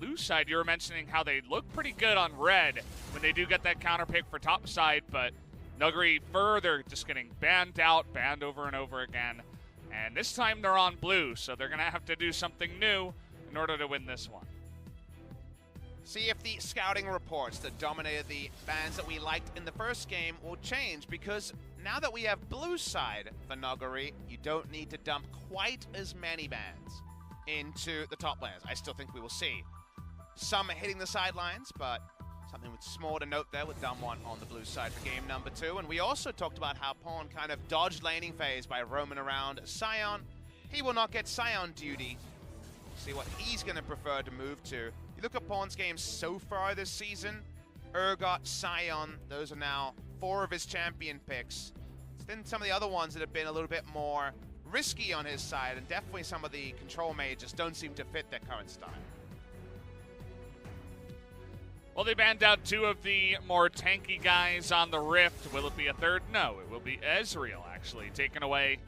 blue side, you were mentioning how they look pretty good on red when they do get that counter pick for top side, but Nuguri further just getting banned out, banned over and over again. And this time they're on blue, so they're going to have to do something new in order to win this one. See if the scouting reports that dominated the bans that we liked in the first game will change, because now that we have blue side for Nuguri, you don't need to dump quite as many bans into the top laners. I still think we will see some hitting the sidelines, but something small to note there with DAMWON on the blue side for game number 2. And we also talked about how Pawn kind of dodged laning phase by roaming around Sion. He will not get Sion duty. See what he's going to prefer to move to. You look at Pawn's games so far this season, Urgot, Sion, those are now 4 of his champion picks. It's been some of the other ones that have been a little bit more risky on his side, and definitely some of the control mages don't seem to fit their current style. Well, they banned out 2 of the more tanky guys on the Rift. Will it be a third? No, it will be Ezreal, actually, taken away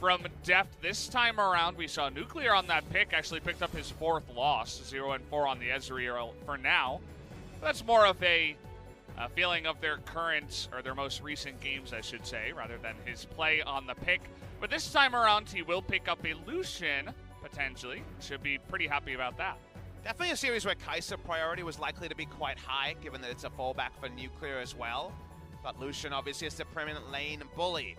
from Deft. This time around, we saw Nuclear on that pick, actually picked up his 4th loss, 0-4 on the Ezreal for now. That's more of a feeling of their current, or their most recent games, I should say, rather than his play on the pick. But this time around, he will pick up a Lucian, potentially. Should be pretty happy about that. Definitely a series where Kai'Sa priority was likely to be quite high, given that it's a fallback for Nuclear as well. But Lucian obviously is the permanent lane bully.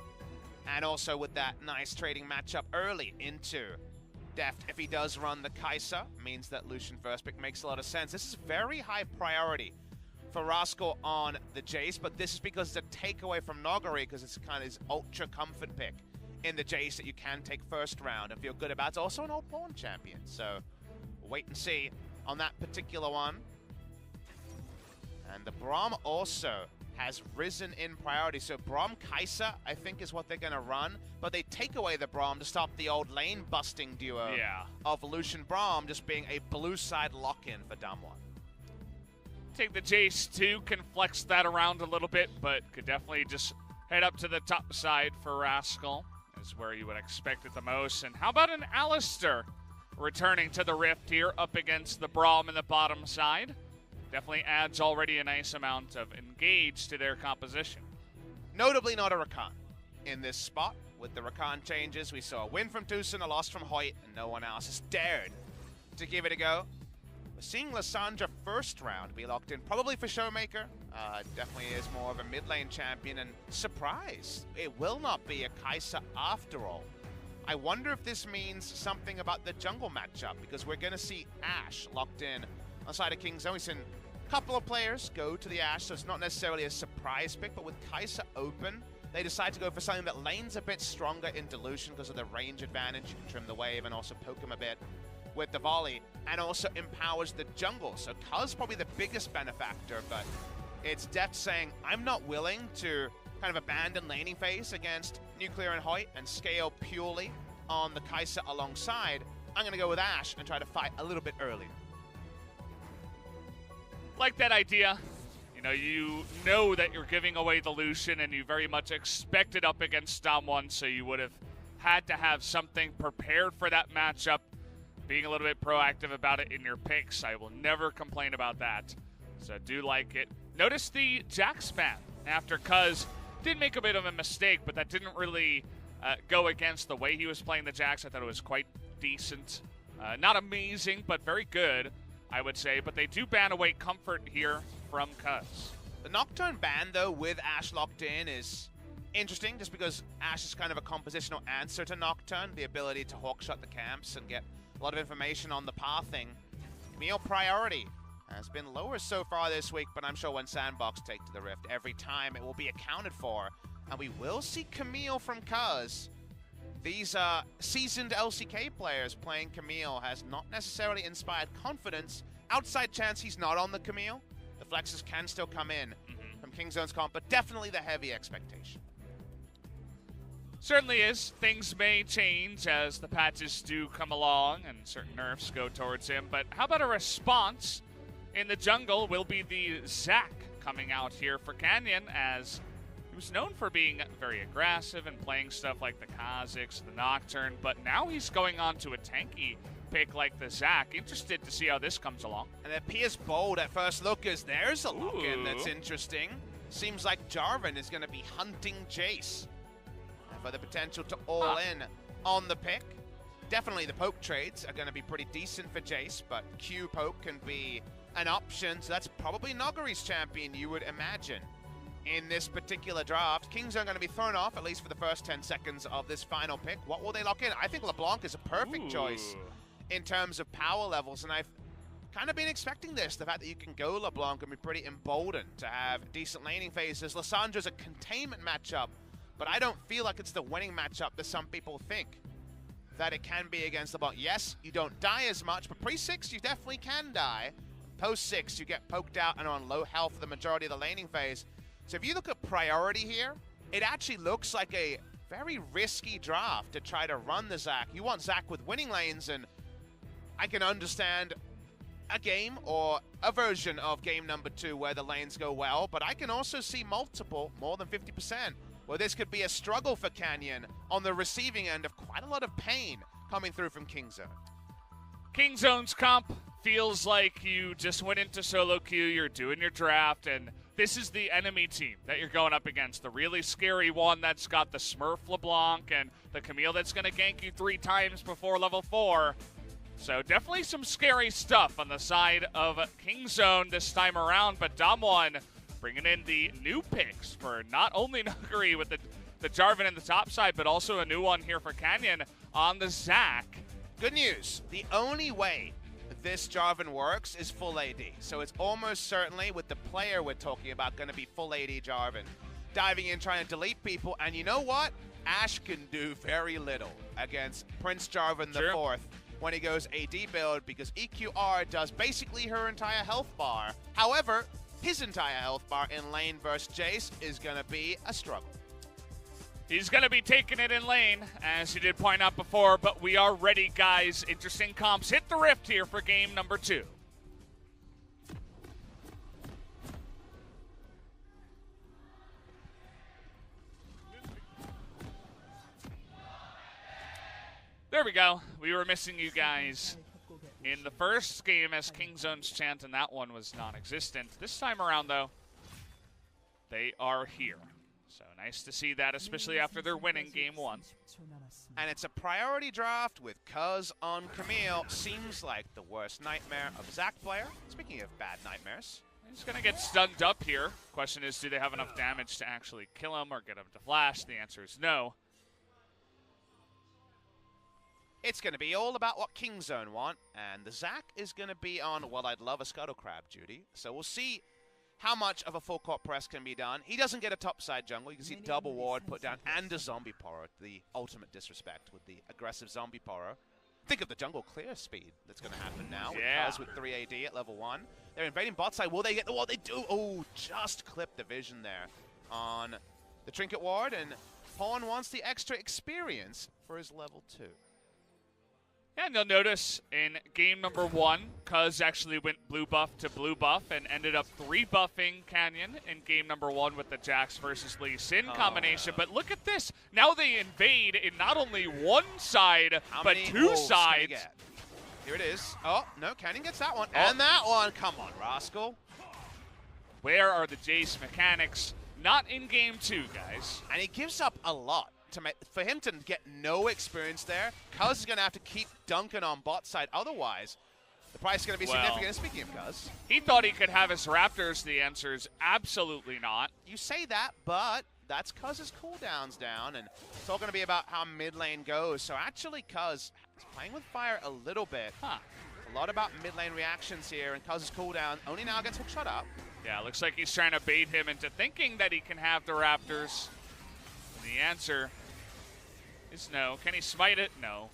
And also with that nice trading matchup early into Deft, if he does run the Kai'Sa, means that Lucian first pick makes a lot of sense. This is very high priority for Rascal on the Jace, but this is because it's a takeaway from Nuguri, because it's kind of his ultra comfort pick in the Jace that you can take first round and feel good about. It's also an old Pawn champion, so we'll wait and see on that particular one. And the Braum also has risen in priority, so Braum Kai'Sa, I think, is what they're going to run, but they take away the Braum to stop the old lane-busting duo of Lucian Braum just being a blue side lock-in for DAMWON. Take the Jace too, can flex that around a little bit, but could definitely just head up to the top side for Rascal, is where you would expect it the most. And how about an Alistar returning to the Rift here up against the Braum in the bottom side? Definitely adds already a nice amount of engage to their composition. Notably not a Rakan in this spot. With the Rakan changes, we saw a win from Tucson, a loss from Hoyt, and no one else has dared to give it a go. We're seeing Lissandra first round be locked in, probably for Showmaker. Definitely is more of a mid lane champion, and surprise, it will not be a Kai'Sa after all. I wonder if this means something about the jungle matchup, because we're going to see Ashe locked in on the side of Kingzone. We've seen a couple of players go to the Ashe, so it's not necessarily a surprise pick, but with Kai'Sa open, they decide to go for something that lanes a bit stronger in Dilution because of the range advantage. You can trim the wave and also poke him a bit with the volley, and also empowers the jungle. So Kuz probably the biggest benefactor, but it's Deft saying, I'm not willing to kind of abandon laning phase against Nuclear and Hoyt and scale purely on the Kai'Sa alongside. I'm going to go with Ashe and try to fight a little bit earlier. Like that idea. You know that you're giving away the Lucian, and you very much expect it up against DAMWON, so you would have had to have something prepared for that matchup, being a little bit proactive about it in your picks. I will never complain about that, so I do like it. Notice the Jax ban after Kuz did make a bit of a mistake, but that didn't really go against the way he was playing the Jax. I thought it was quite decent. Not amazing, but very good, I would say. But they do ban away comfort here from Kuz. The Nocturne ban, though, with Ashe locked in is interesting, just because Ashe is kind of a compositional answer to Nocturne, the ability to hawkshot the camps and get a lot of information on the pathing. Camille priority has been lower so far this week, but I'm sure when Sandbox take to the Rift, every time it will be accounted for, and we will see Camille from Kuz. These seasoned LCK players playing Camille has not necessarily inspired confidence. Outside chance he's not on the Camille. The flexes can still come in from Kingzone's comp, but definitely the heavy expectation. Certainly is. Things may change as the patches do come along and certain nerfs go towards him, but how about a response in the jungle will be the Zac coming out here for Canyon, as he was known for being very aggressive and playing stuff like the Kha'Zix, the Nocturne, but now he's going on to a tanky pick like the Zac. Interested to see how this comes along. And it appears bold at first look as there's a lock-in that's interesting. Seems like Jarvan is going to be hunting Jace. And for the potential to all in on the pick. Definitely the poke trades are going to be pretty decent for Jace, but Q poke can be an option. So that's probably Nuguri's champion, you would imagine, in this particular draft. Kingzone going to be thrown off, at least for the first 10 seconds of this final pick. What will they lock in? I think LeBlanc is a perfect choice in terms of power levels, and I've kind of been expecting this. The fact that you can go LeBlanc can be pretty emboldened to have decent laning phases. Lissandra's a containment matchup, but I don't feel like it's the winning matchup that some people think that it can be against LeBlanc. Yes, you don't die as much, but pre-6 you definitely can die. Post-6 you get poked out and on low health for the majority of the laning phase. So if you look at priority here, it actually looks like a very risky draft to try to run the Zac. You want Zac with winning lanes, and I can understand a game or a version of game number 2 where the lanes go well, but I can also see multiple, more than 50%, where this could be a struggle for Canyon on the receiving end of quite a lot of pain coming through from Kingzone. Kingzone's comp feels like you just went into solo queue, you're doing your draft, and this is the enemy team that you're going up against. The really scary one that's got the Smurf LeBlanc and the Camille that's going to gank you 3 times before level 4. So definitely some scary stuff on the side of Kingzone this time around, but DAMWON bringing in the new picks for not only Nuguri with the Jarvan in the top side, but also a new one here for Canyon on the Zac. Good news. The only way this Jarvan works is full AD. So it's almost certainly, with the player we're talking about, going to be full AD Jarvan. Diving in, trying to delete people, and you know what? Ashe can do very little against Prince Jarvan the Fourth when he goes AD build, because EQR does basically her entire health bar. However, his entire health bar in lane versus Jace is going to be a struggle. He's going to be taking it in lane, as you did point out before, but we are ready, guys. Interesting comps hit the rift here for game number 2. There we go. We were missing you guys in the first game as Kingzone's chant, and that one was non-existent. This time around, though, they are here. So nice to see that, especially after they're winning game 1. And it's a priority draft with Cuz on Camille. Seems like the worst nightmare of Zac player. Speaking of bad nightmares. He's going to get stunned up here. Question is, do they have enough damage to actually kill him or get him to flash? The answer is no. It's going to be all about what Kingzone want, and the Zac is going to be on, well, I'd love a Scuttle Crab duty. So we'll see how much of a full court press can be done. He doesn't get a topside jungle. You can see double ward put down and a zombie porro. The ultimate disrespect with the aggressive zombie porro. Think of the jungle clear speed that's going to happen now. Yeah. With 3 AD at level 1. They're invading bot side. Will they get the wall? They do. Oh, just clip the vision there on the trinket ward. And Pawn wants the extra experience for his level 2. And you'll notice in game number 1, Cuz actually went blue buff to blue buff and ended up 3-buffing Canyon in game number 1 with the Jax versus Lee Sin combination. But look at this. Now they invade in not only one side, but 2 sides. Here it is. Oh, no, Canyon gets that one. And that one. Come on, Rascal. Where are the Jace mechanics? Not in game 2, guys. And he gives up a lot. For him to get no experience there, Cuz is going to have to keep dunking on bot side. Otherwise, the price is going to be significant. Speaking of Cuz, he thought he could have his Raptors. The answer is absolutely not. You say that, but that's Cuz's cooldowns down, and it's all going to be about how mid lane goes. So actually, Cuz is playing with fire a little bit. A lot about mid lane reactions here, and Cuz's cooldown only now gets hook shot up. Yeah, looks like he's trying to bait him into thinking that he can have the Raptors. And the answer is no. Can he smite it? No.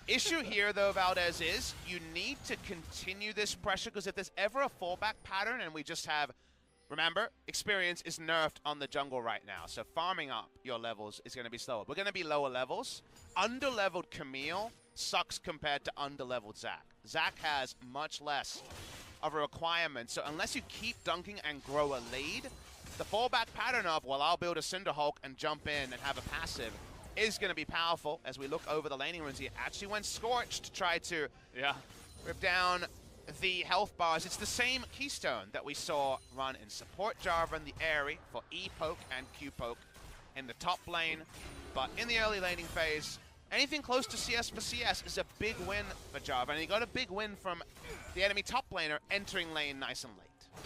Issue here, though, Valdez, is you need to continue this pressure, because if there's ever a fallback pattern and we just have, remember, experience is nerfed on the jungle right now, so farming up your levels is going to be slower. We're going to be lower levels. Under-leveled Camille sucks compared to under-leveled Zac. Zac has much less of a requirement, so unless you keep dunking and grow a lead, the fallback pattern of, well, I'll build a Cinderhulk and jump in and have a passive is going to be powerful as we look over the laning rooms. He actually went Scorch to try to rip down the health bars. It's the same keystone that we saw run in support Jarvan, the Airy, for E-poke and Q-poke in the top lane. But in the early laning phase, anything close to CS for CS is a big win for Jarvan. And he got a big win from the enemy top laner entering lane nice and late.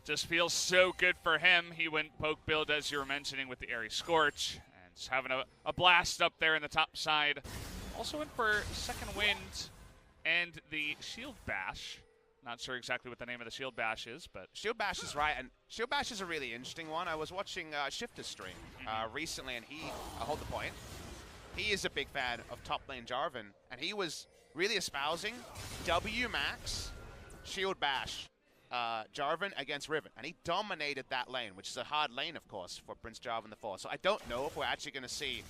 Just feels so good for him. He went poke build, as you were mentioning, with the Airy Scorch. And just having a blast up there in the top side. Also went for second wind and the Shield Bash. Not sure exactly what the name of the Shield Bash is, but... Shield Bash is right, and Shield Bash is a really interesting one. I was watching Shifter's stream recently, and he, hold the point, he is a big fan of top lane Jarvan, and he was really espousing W max Shield Bash Jarvan against Riven, and he dominated that lane, which is a hard lane, of course, for Prince Jarvan IV. So I don't know if we're actually going to see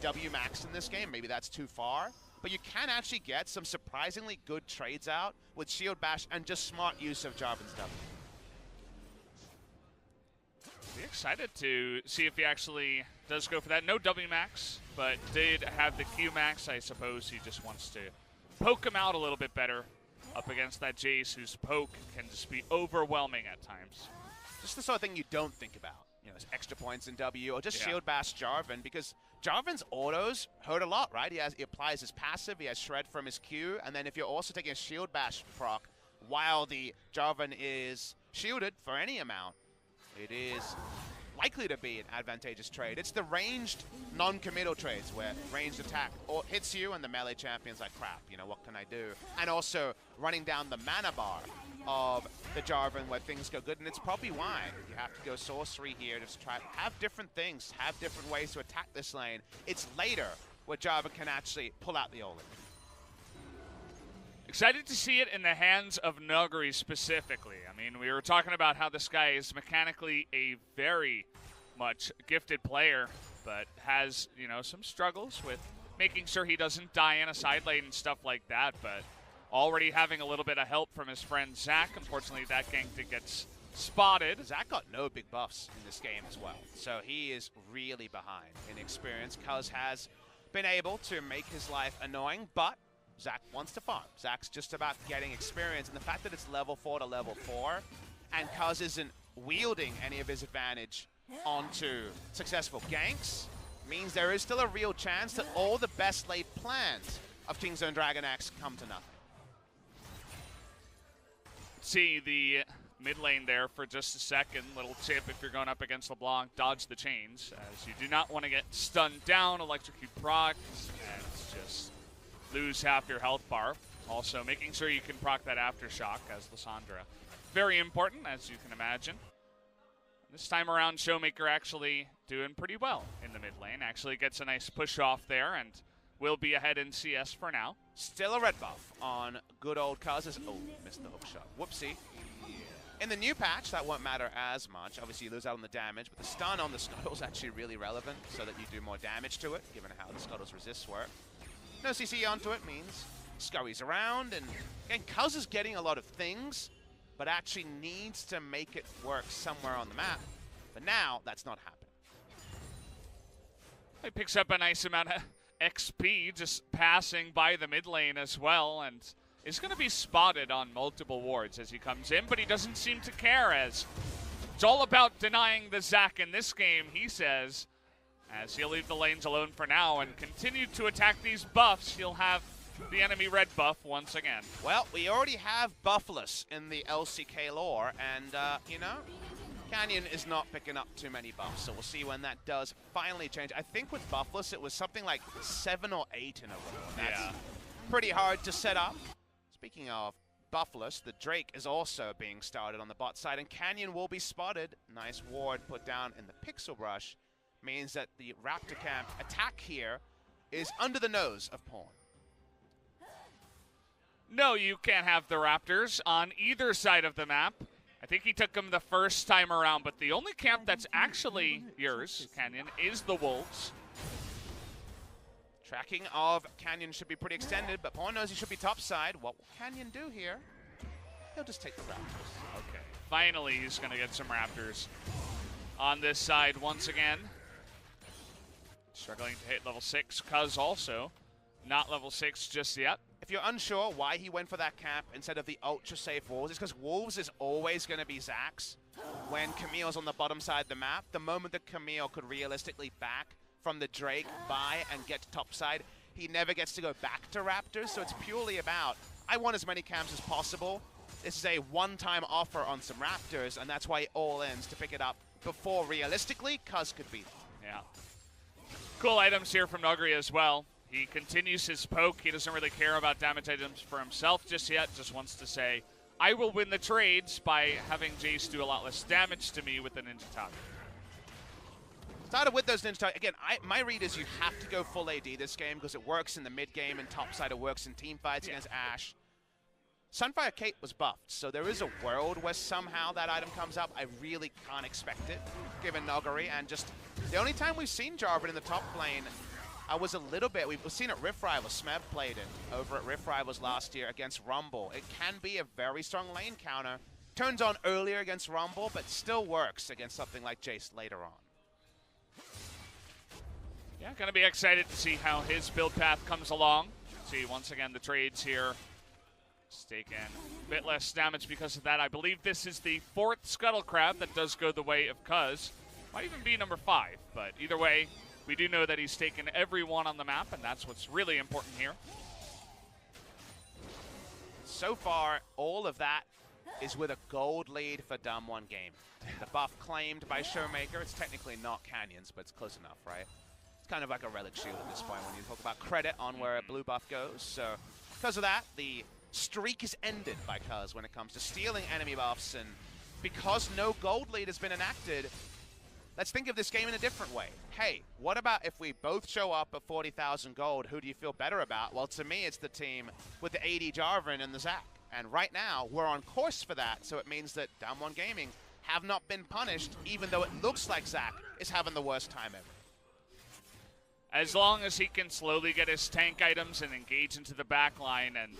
W max in this game. Maybe that's too far. But you can actually get some surprisingly good trades out with Shield Bash and just smart use of Jarvan's W. Be excited to see if he actually does go for that. No W max, but did have the Q max. I suppose he just wants to poke him out a little bit better up against that Jace, whose poke can just be overwhelming at times. Just the sort of thing you don't think about. You know, extra points in W or just Shield Bash Jarvan, because Jarvan's autos hurt a lot, right? He applies his passive, he has Shred from his Q, and then if you're also taking a Shield Bash proc while the Jarvan is shielded for any amount, it is likely to be an advantageous trade. It's the ranged non-committal trades where ranged attack or hits you and the melee champion's like, crap, you know, what can I do? And also running down the mana bar of the Jarvan where things go good, and it's probably why you have to go sorcery here, just try to have different things, have different ways to attack this lane. It's later where Jarvan can actually pull out the Olin. Excited to see it in the hands of Nuguri specifically. I mean, we were talking about how this guy is mechanically a very much gifted player, but has, you know, some struggles with making sure he doesn't die in a side lane and stuff like that, but already having a little bit of help from his friend Zach. Unfortunately, that Gangta gets spotted. Zach got no big buffs in this game as well, so he is really behind in experience. Cuz has been able to make his life annoying, but Zach wants to farm. Zach's just about getting experience, and the fact that it's level 4 to level 4, and Cuz isn't wielding any of his advantage onto successful ganks, means there is still a real chance that all the best laid plans of Kingzone DragonX come to nothing. See the mid lane there for just a second. Little tip if you're going up against LeBlanc, dodge the chains, as you do not want to get stunned down, electrocute proc, and just lose half your health bar. Also making sure you can proc that aftershock as Lissandra. Very important, as you can imagine. This time around, Showmaker actually doing pretty well in the mid lane. Actually gets a nice push off there and will be ahead in CS for now. Still a red buff on good old Cuz. Oh, missed the hook shot. Whoopsie. In the new patch, that won't matter as much. Obviously, you lose out on the damage, but the stun on the Scuttle is actually really relevant so that you do more damage to it, given how the Scuttle's resists work. No CC onto it means scurries around, and again, Cuz is getting a lot of things, but actually needs to make it work somewhere on the map. But now, that's not happening. He picks up a nice amount of XP just passing by the mid lane as well, and is going to be spotted on multiple wards as he comes in, but he doesn't seem to care, as it's all about denying the Zac in this game, he says, as he'll leave the lanes alone for now and continue to attack these buffs. He'll have the enemy red buff once again. Well, we already have buffless in the LCK lore, and, you know, Canyon is not picking up too many buffs, so we'll see when that does finally change. I think with buffless, it was something like 7 or 8 in a row. That's pretty hard to set up. Speaking of buffless, the Drake is also being started on the bot side, and Canyon will be spotted. Nice ward put down in the Pixel Brush. Means that the Raptor Camp attack here is under the nose of Pawn. No, you can't have the Raptors on either side of the map. I think he took them the first time around, but the only camp that's actually yours, Canyon, is the Wolves. Tracking of Canyon should be pretty extended, but Pawn knows he should be topside. What will Canyon do here? He'll just take the Raptors. Okay, finally he's going to get some Raptors on this side once again. Struggling to hit level 6. Cuz also not level 6 just yet. If you're unsure why he went for that camp instead of the ultra safe Wolves, it's because Wolves is always going to be Zax when Camille's on the bottom side of the map. The moment that Camille could realistically back from the Drake by and get to top side, he never gets to go back to Raptors. So it's purely about, I want as many camps as possible. This is a one-time offer on some Raptors, and that's why he all ends to pick it up before realistically Cuz could beat them. Yeah. Cool items here from Nuguri as well. He continues his poke. He doesn't really care about damage items for himself just yet. Just wants to say, I will win the trades by having Jace do a lot less damage to me with the Ninja Top. Started with those Ninja Top. Again, my read is you have to go full AD this game because it works in the mid game and top side. It works in team fights against Ashe. Sunfire Kate was buffed, so there is a world where somehow that item comes up. I really can't expect it, given Nuguri. And just the only time we've seen Jarvan in the top lane, I was a little bit, we've seen it Rift Rivals, Smeb played it over at Rift Rivals last year against Rumble. It can be a very strong lane counter. Turns on earlier against Rumble, but still works against something like Jace later on. Yeah, gonna be excited to see how his build path comes along. See, once again, the trades here. It's taken a bit less damage because of that. I believe this is the 4th Scuttle Crab that does go the way of Cuz. Might even be number 5, but either way, we do know that he's taken everyone on the map, and that's what's really important here. So far, all of that is with a gold lead for DAMWON game. The buff claimed by Showmaker. It's technically not Canyons, but it's close enough, right? It's kind of like a relic shield at this point when you talk about credit on where a blue buff goes. So because of that, the streak is ended by Cuz when it comes to stealing enemy buffs. And because no gold lead has been enacted, let's think of this game in a different way. Hey, what about if we both show up at 40,000 gold? Who do you feel better about? Well, to me, it's the team with the 80 Jarvan and the Zac. And right now, we're on course for that, so it means that DAMWON Gaming have not been punished, even though it looks like Zac is having the worst time ever. As long as he can slowly get his tank items and engage into the back line and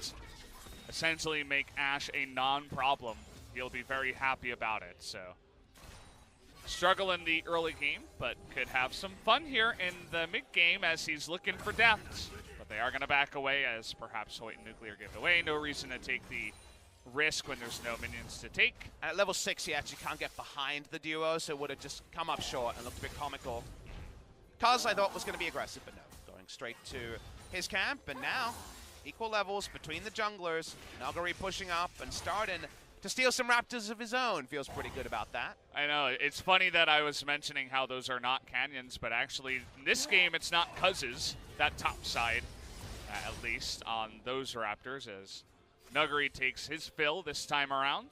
essentially make Ashe a non-problem, he'll be very happy about it. So, struggle in the early game, but could have some fun here in the mid game as he's looking for deaths. But they are going to back away as perhaps Hoyt and Nuclear give away. No reason to take the risk when there's no minions to take. And at level 6, he actually can't get behind the duo, so it would have just come up short and looked a bit comical. Cuz I thought was going to be aggressive, but no. Going straight to his camp, and now equal levels between the junglers. Nuguri pushing up and starting to steal some Raptors of his own. Feels pretty good about that. I know. It's funny that I was mentioning how those are not Canyons, but actually in this game it's not Cuz's, that top side, at least, on those Raptors, as Nuguri takes his fill this time around.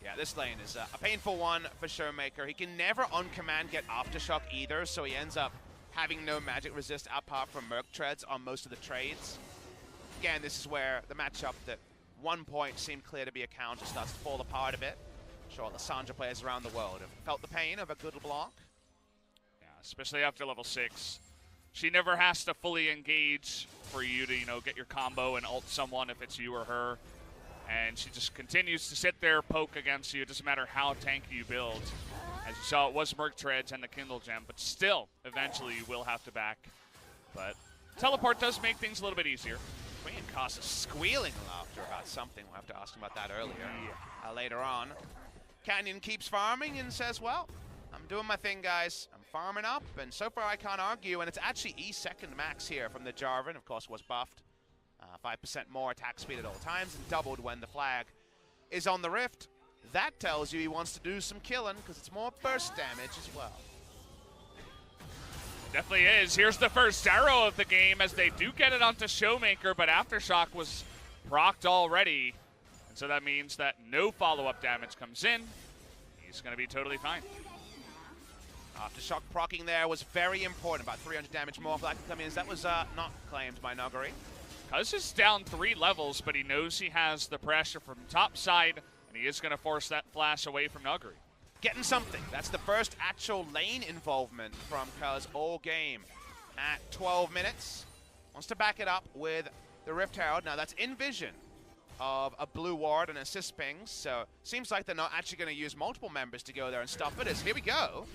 Yeah, this lane is a painful one for Showmaker. He can never on command get Aftershock either, so he ends up having no magic resist apart from Merc Treads on most of the trades. Again, this is where the matchup that one point seemed clear to be a counter starts to fall apart a bit. I'm sure Lissandra players around the world have felt the pain of a good block. Yeah, especially after level 6. She never has to fully engage for you to, get your combo and ult someone if it's you or her. And she just continues to sit there, poke against you. It doesn't matter how tanky you build. As you saw, it was Merc Treads and the Kindle Gem, but still, eventually you will have to back. But teleport does make things a little bit easier. Queen Cost is squealing laughter about something. We'll have to ask him about that earlier. Later on. Canyon keeps farming and says, well, I'm doing my thing, guys. I'm farming up, and so far I can't argue. And it's actually E2 max here from the Jarvan. Of course, was buffed. 5% more attack speed at all times, and doubled when the flag is on the Rift. That tells you he wants to do some killing, because it's more burst damage as well. Definitely is. Here's the first arrow of the game as they do get it onto Showmaker, but Aftershock was procced already. And so that means that no follow-up damage comes in. He's going to be totally fine. Aftershock proccing there was very important. About 300 damage more for that to come in. That was not claimed by Nuguri. Cuz is down 3 levels, but he knows he has the pressure from top side, and he is going to force that flash away from Nuguri. Getting something. That's the first actual lane involvement from Cuz all game at 12 minutes. Wants to back it up with the Rift Herald. Now that's in vision of a blue ward and assist pings, so seems like they're not actually going to use multiple members to go there and stop it. As here we go.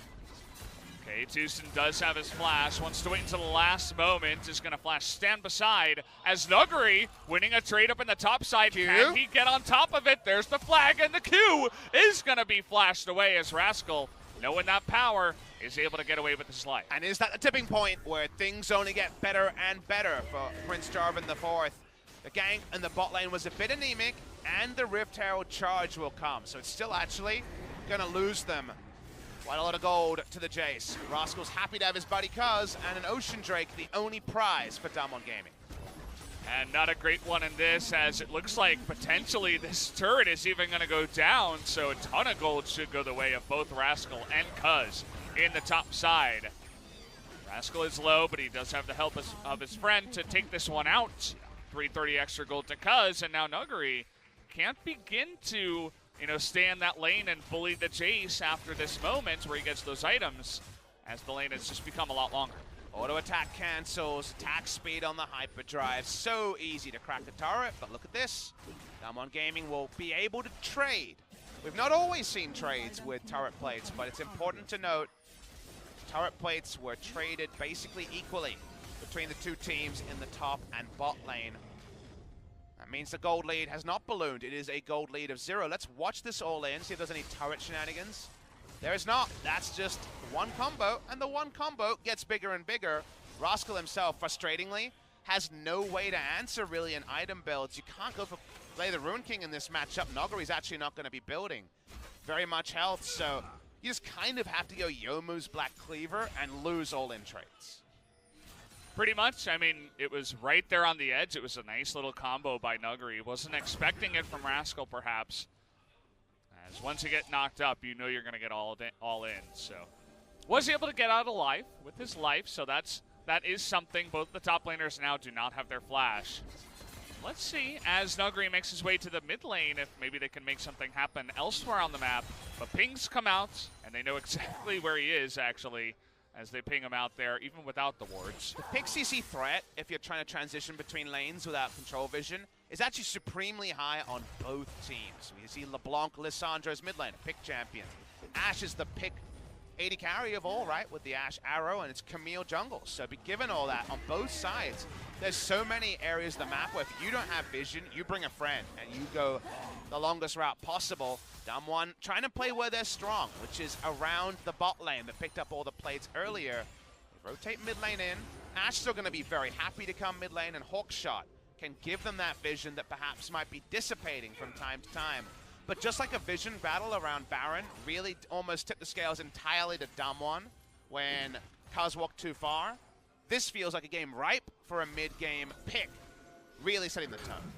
Okay, Tucson does have his flash, wants to wait until the last moment, is going to flash stand beside as Nuguri winning a trade up in the top side. Q? Can he get on top of it? There's the flag, and the Q is going to be flashed away as Rascal, knowing that power, is able to get away with the slide. And is that the tipping point where things only get better and better for Prince Jarvan IV? The gank and the bot lane was a bit anemic, and the Rift Herald charge will come. So it's still actually going to lose them quite a lot of gold to the Jace. Rascal's happy to have his buddy Cuz and an Ocean Drake, the only prize for DAMWON Gaming. And not a great one in this, as it looks like potentially this turret is even going to go down, so a ton of gold should go the way of both Rascal and Cuz in the top side. Rascal is low, but he does have the help of his friend to take this one out. 330 extra gold to Cuz, and now Nuguri can't begin to stay in that lane and bully the Jace after this moment where he gets those items, as the lane has just become a lot longer. Auto attack cancels, attack speed on the hyperdrive. So easy to crack the turret, but look at this. DAMWON Gaming will be able to trade. We've not always seen trades with turret plates, but it's important to note turret plates were traded basically equally between the two teams in the top and bot lane. That means the gold lead has not ballooned. It is a gold lead of 0. Let's watch this all in, see if there's any turret shenanigans. There is not. That's just one combo, and the one combo gets bigger and bigger. Rascal himself, frustratingly, has no way to answer really in item builds. You can't go for play the Rune King in this matchup. Noguri's actually not going to be building very much health, so you just kind of have to go Youmuu's Black Cleaver and lose all-in trades. Pretty much. I mean, it was right there on the edge. It was a nice little combo by Nuguri. Wasn't expecting it from Rascal, perhaps. As once you get knocked up, you know you're going to get all in. So, was able to get out alive with his life. So that is something. Both the top laners now do not have their flash. Let's see as Nuguri makes his way to the mid lane if maybe they can make something happen elsewhere on the map. But pings come out, and they know exactly where he is actually, as they ping him out there, even without the wards. The pick CC threat, if you're trying to transition between lanes without control vision, is actually supremely high on both teams. We see LeBlanc, Lissandro's mid lane, pick champion. Ashe is the pick AD carry of all, right, with the Ashe arrow, and it's Camille jungle. So be given all that on both sides. There's so many areas of the map where if you don't have vision, you bring a friend and you go the longest route possible. DAMWON trying to play where they're strong, which is around the bot lane that picked up all the plates earlier. They rotate mid lane in. Ashe still going to be very happy to come mid lane, and Hawkshot can give them that vision that perhaps might be dissipating from time to time. But just like a vision battle around Baron really almost tipped the scales entirely to DAMWON when Cuz walked too far, this feels like a game ripe for a mid-game pick, really setting the tone.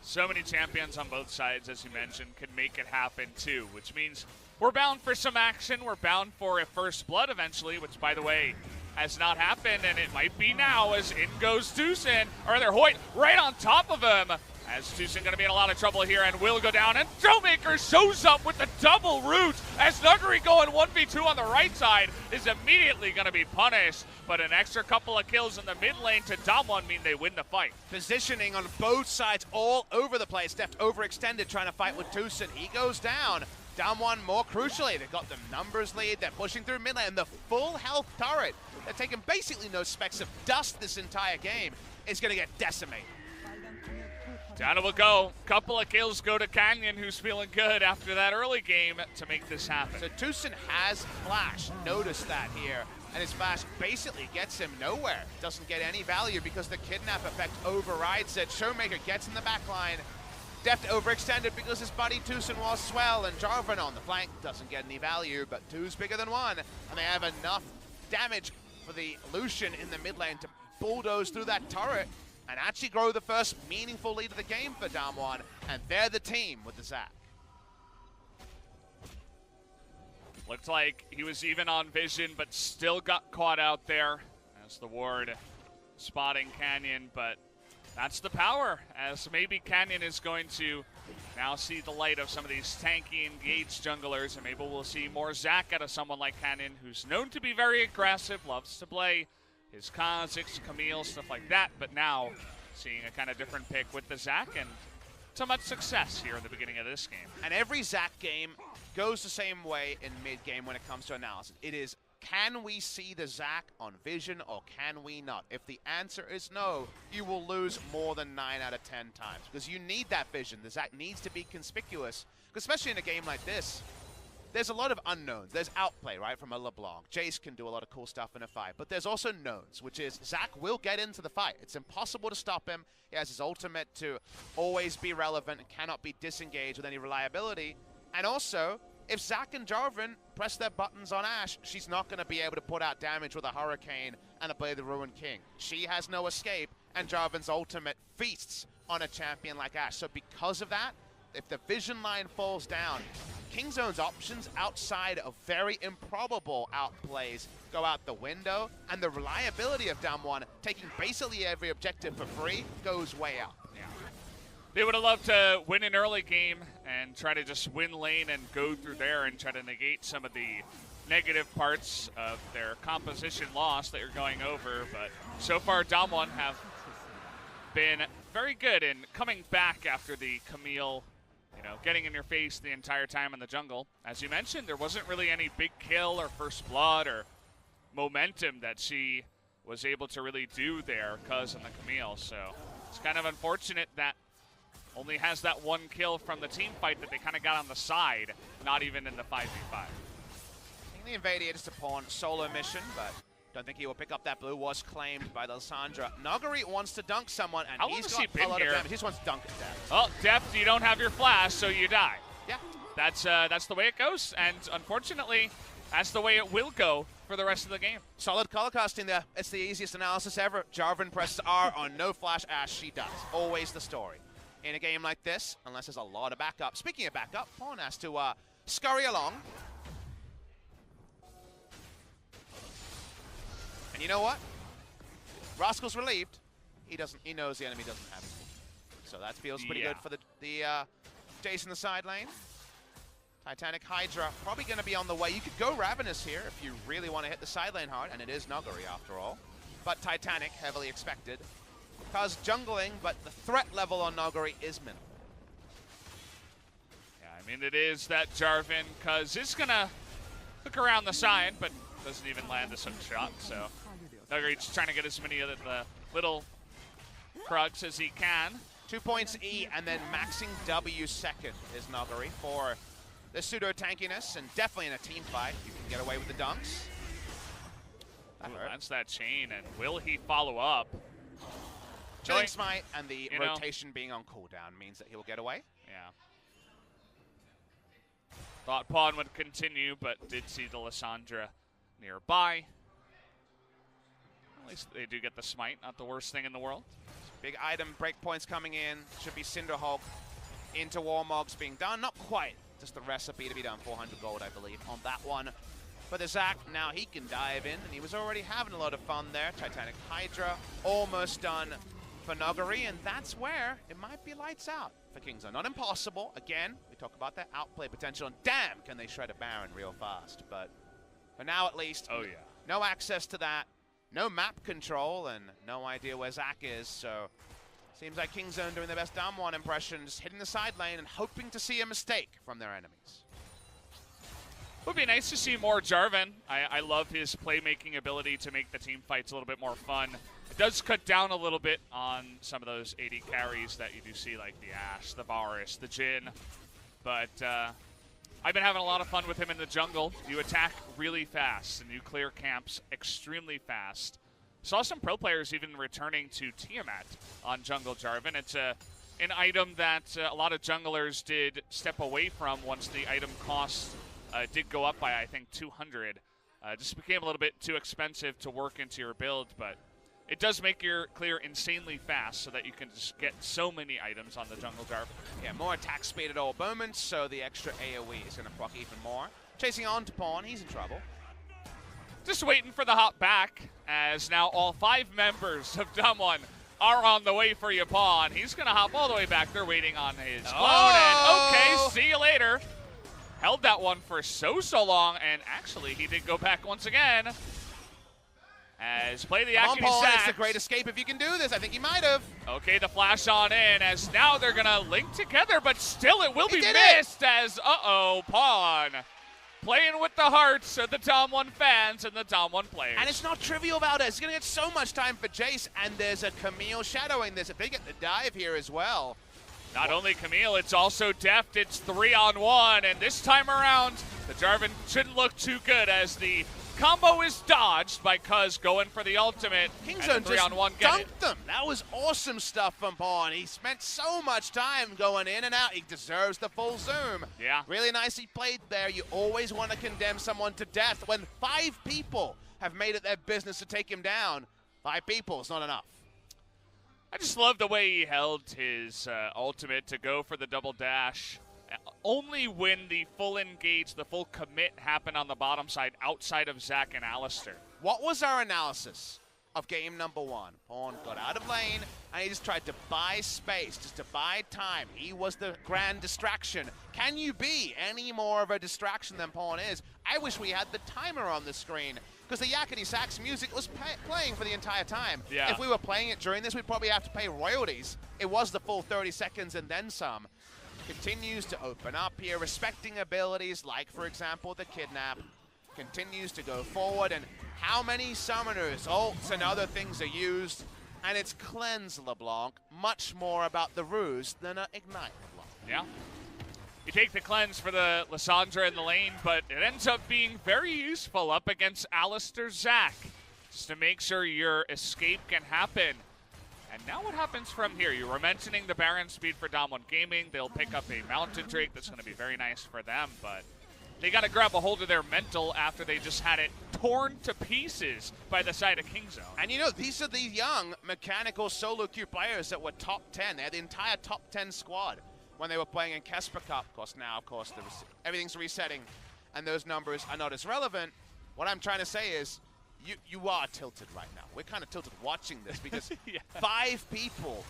So many champions on both sides, as you mentioned, can make it happen too, which means we're bound for some action. We're bound for a first blood eventually, which, by the way, has not happened, and it might be now as in goes Tucson, or they're Hoyt right on top of him. As Tucson going to be in a lot of trouble here and will go down, and Showmaker shows up with the double root as Nuguri going 1v2 on the right side is immediately going to be punished, but an extra couple of kills in the mid lane to DAMWON mean they win the fight. Positioning on both sides all over the place. Deft overextended trying to fight with Tucson. He goes down. DAMWON more crucially, they've got the numbers lead, they're pushing through mid lane, and the full health turret, they're taking basically no specks of dust this entire game, is going to get decimated. Down it will go. Couple of kills go to Canyon, who's feeling good after that early game to make this happen. So Tucson has flash. Notice that here. And his flash basically gets him nowhere. Doesn't get any value because the kidnap effect overrides it. Showmaker gets in the back line. Deft overextended because his buddy Tucson was swell, and Jarvan on the flank doesn't get any value, but two's bigger than one. And they have enough damage for the Lucian in the mid lane to bulldoze through that turret and actually grow the first meaningful lead of the game for DAMWON, and they're the team with the Zap. Looked like he was even on vision, but still got caught out there as the ward spotting Canyon, but that's the power, as maybe Canyon is going to now see the light of some of these tanky engaged junglers, and maybe we'll see more Zac out of someone like Canyon, who's known to be very aggressive, loves to play his Kha'Zix, Camille, stuff like that, but now seeing a kind of different pick with the Zac, and so much success here in the beginning of this game. And every Zac game goes the same way in mid-game when it comes to analysis. It is Can we see the Zac on Vision or can we not? If the answer is no, you will lose more than 9 out of 10 times because you need that Vision. The Zac needs to be conspicuous, especially in a game like this. There's a lot of unknowns. There's outplay, right, from a LeBlanc. Jace can do a lot of cool stuff in a fight, but there's also knowns, which is Zac will get into the fight. It's impossible to stop him. He has his ultimate to always be relevant and cannot be disengaged with any reliability. And also, if Zac and Jarvan press their buttons on Ashe, she's not going to be able to put out damage with a Hurricane and a Blade of the Ruined King. She has no escape, and Jarvan's ultimate feasts on a champion like Ashe. So because of that, if the Vision line falls down, Kingzone's options outside of very improbable outplays go out the window, and the reliability of DAMWON taking basically every objective for free goes way up. Yeah. They would have loved to win an early game and try to just win lane and go through there and try to negate some of the negative parts of their composition loss that you're going over, but so far DAMWON have been very good in coming back after the Camille, getting in your face the entire time in the jungle. As you mentioned, there wasn't really any big kill or first blood or momentum that she was able to really do there because of the Camille. So it's kind of unfortunate that only has that one kill from the team fight that they kind of got on the side, not even in the 5v5. I think the Invader is a pawn solo mission, but don't think he will pick up that blue. Was claimed by the Lissandra. Nuguri wants to dunk someone, and he's got a lot of damage. He just wants to dunk at Deft. Oh, Deft, you don't have your flash, so you die. Yeah. That's the way it goes, and unfortunately, that's the way it will go for the rest of the game. Solid color casting there. It's the easiest analysis ever. Jarvan presses R on no flash Ashe. She does. Always the story. In a game like this, unless there's a lot of backup. Speaking of backup, Pawn has to scurry along. And you know what? Rascal's relieved. He knows the enemy doesn't have it. So that feels pretty good for the Jace in the side lane. Titanic Hydra probably going to be on the way. You could go Ravenous here if you really want to hit the side lane hard, and it is Nuguri after all. But Titanic, heavily expected. Cause jungling, but the threat level on Nuguri is minimal. Yeah, I mean, it is that Jarvan, cause is going to look around the side, but doesn't even land a hook shot, so Nuguri just trying to get as many of the little Krugs as he can. 2 points E, and then maxing W second is Nuguri for the pseudo-tankiness, and definitely in a team fight, you can get away with the dunks. That's that chain, and will he follow up? Chilling Smite and the rotation being on cooldown means that he will get away. Yeah. Thought Pawn would continue, but did see the Lissandra nearby. At least they do get the smite, not the worst thing in the world. Big item breakpoints coming in. Should be Cinderhulk into Warmogs being done. Not quite. Just the recipe to be done. 400 gold, I believe, on that one. For the Zac, now he can dive in, and he was already having a lot of fun there. Titanic Hydra almost done for Nuguri, and that's where it might be lights out for Kingzone. Not impossible. Again, we talk about that outplay potential, and damn, can they shred a Baron real fast. But for now, at least, no access to that, no map control, and no idea where Zac is. So seems like Kingzone doing their best DAMWON impression, just hitting the side lane and hoping to see a mistake from their enemies. Would be nice to see more Jarvan. I love his playmaking ability to make the team fights a little bit more fun. It does cut down a little bit on some of those AD carries that you do see, like the Ashe, the Varus, the Jhin. But I've been having a lot of fun with him in the jungle. You attack really fast, and you clear camps extremely fast. Saw some pro players even returning to Tiamat on Jungle Jarvan. It's an item that a lot of junglers did step away from once the item cost did go up by, I think, 200. Just became a little bit too expensive to work into your build, but it does make your clear insanely fast so that you can just get so many items on the Jungle Jarvan. Yeah, more attack speed at all moments, so the extra AoE is going to proc even more. Chasing on to Pawn, he's in trouble. Just waiting for the hop back, as now all 5 members of DAMWON are on the way for you, Pawn. He's going to hop all the way back. They're waiting on his clone, and okay, see you later. Held that one for so long, and actually he did go back once again. As play the Akini Pawn, Sax. it's the great escape if you can do this. I think he might have. Okay, the flash on in, as now they're going to link together, but still it will be missed as, Pawn playing with the hearts of the DAMWON fans and the DAMWON players. And it's not trivial about it. It's going to get so much time for Jace, and there's a Camille shadowing this. If they get the dive here as well. Not only Camille, it's also Deft. It's 3-on-1, and this time around, the Jarvan shouldn't look too good as the combo is dodged by Cuz going for the ultimate. Kingzone just dunked them. That was awesome stuff from Pawn. He spent so much time going in and out. He deserves the full zoom. Yeah. Really nicely played there. You always want to condemn someone to death when 5 people have made it their business to take him down. 5 people is not enough. I just love the way he held his ultimate to go for the double dash. Only when the full engage, the full commit happened on the bottom side outside of Zach and Alistair. What was our analysis of game number 1? Pawn got out of lane, and he just tried to buy space, just to buy time. He was the grand distraction. Can you be any more of a distraction than Pawn is? I wish we had the timer on the screen, because the Yakety Sax music was playing for the entire time. Yeah. If we were playing it during this, we'd probably have to pay royalties. It was the full 30 seconds and then some. Continues to open up here, respecting abilities like, for example, the Kidnap. Continues to go forward, and how many summoners, ults, and other things are used? And it's Cleanse LeBlanc, much more about the ruse than Ignite LeBlanc. Yeah. You take the cleanse for the Lissandra in the lane, but it ends up being very useful up against Alistair Zach, just to make sure your escape can happen. And now what happens from here? You were mentioning the Baron speed for DAMWON Gaming. They'll pick up a Mountain Drake that's going to be very nice for them, but they got to grab a hold of their mental after they just had it torn to pieces by the side of Kingzone. And you know, these are the young mechanical solo queue players that were top 10. They had the entire top 10 squad when they were playing in Kesper Cup. Of course, everything's resetting, and those numbers are not as relevant. What I'm trying to say is, you are tilted right now. We're kind of tilted watching this because yeah. 5 people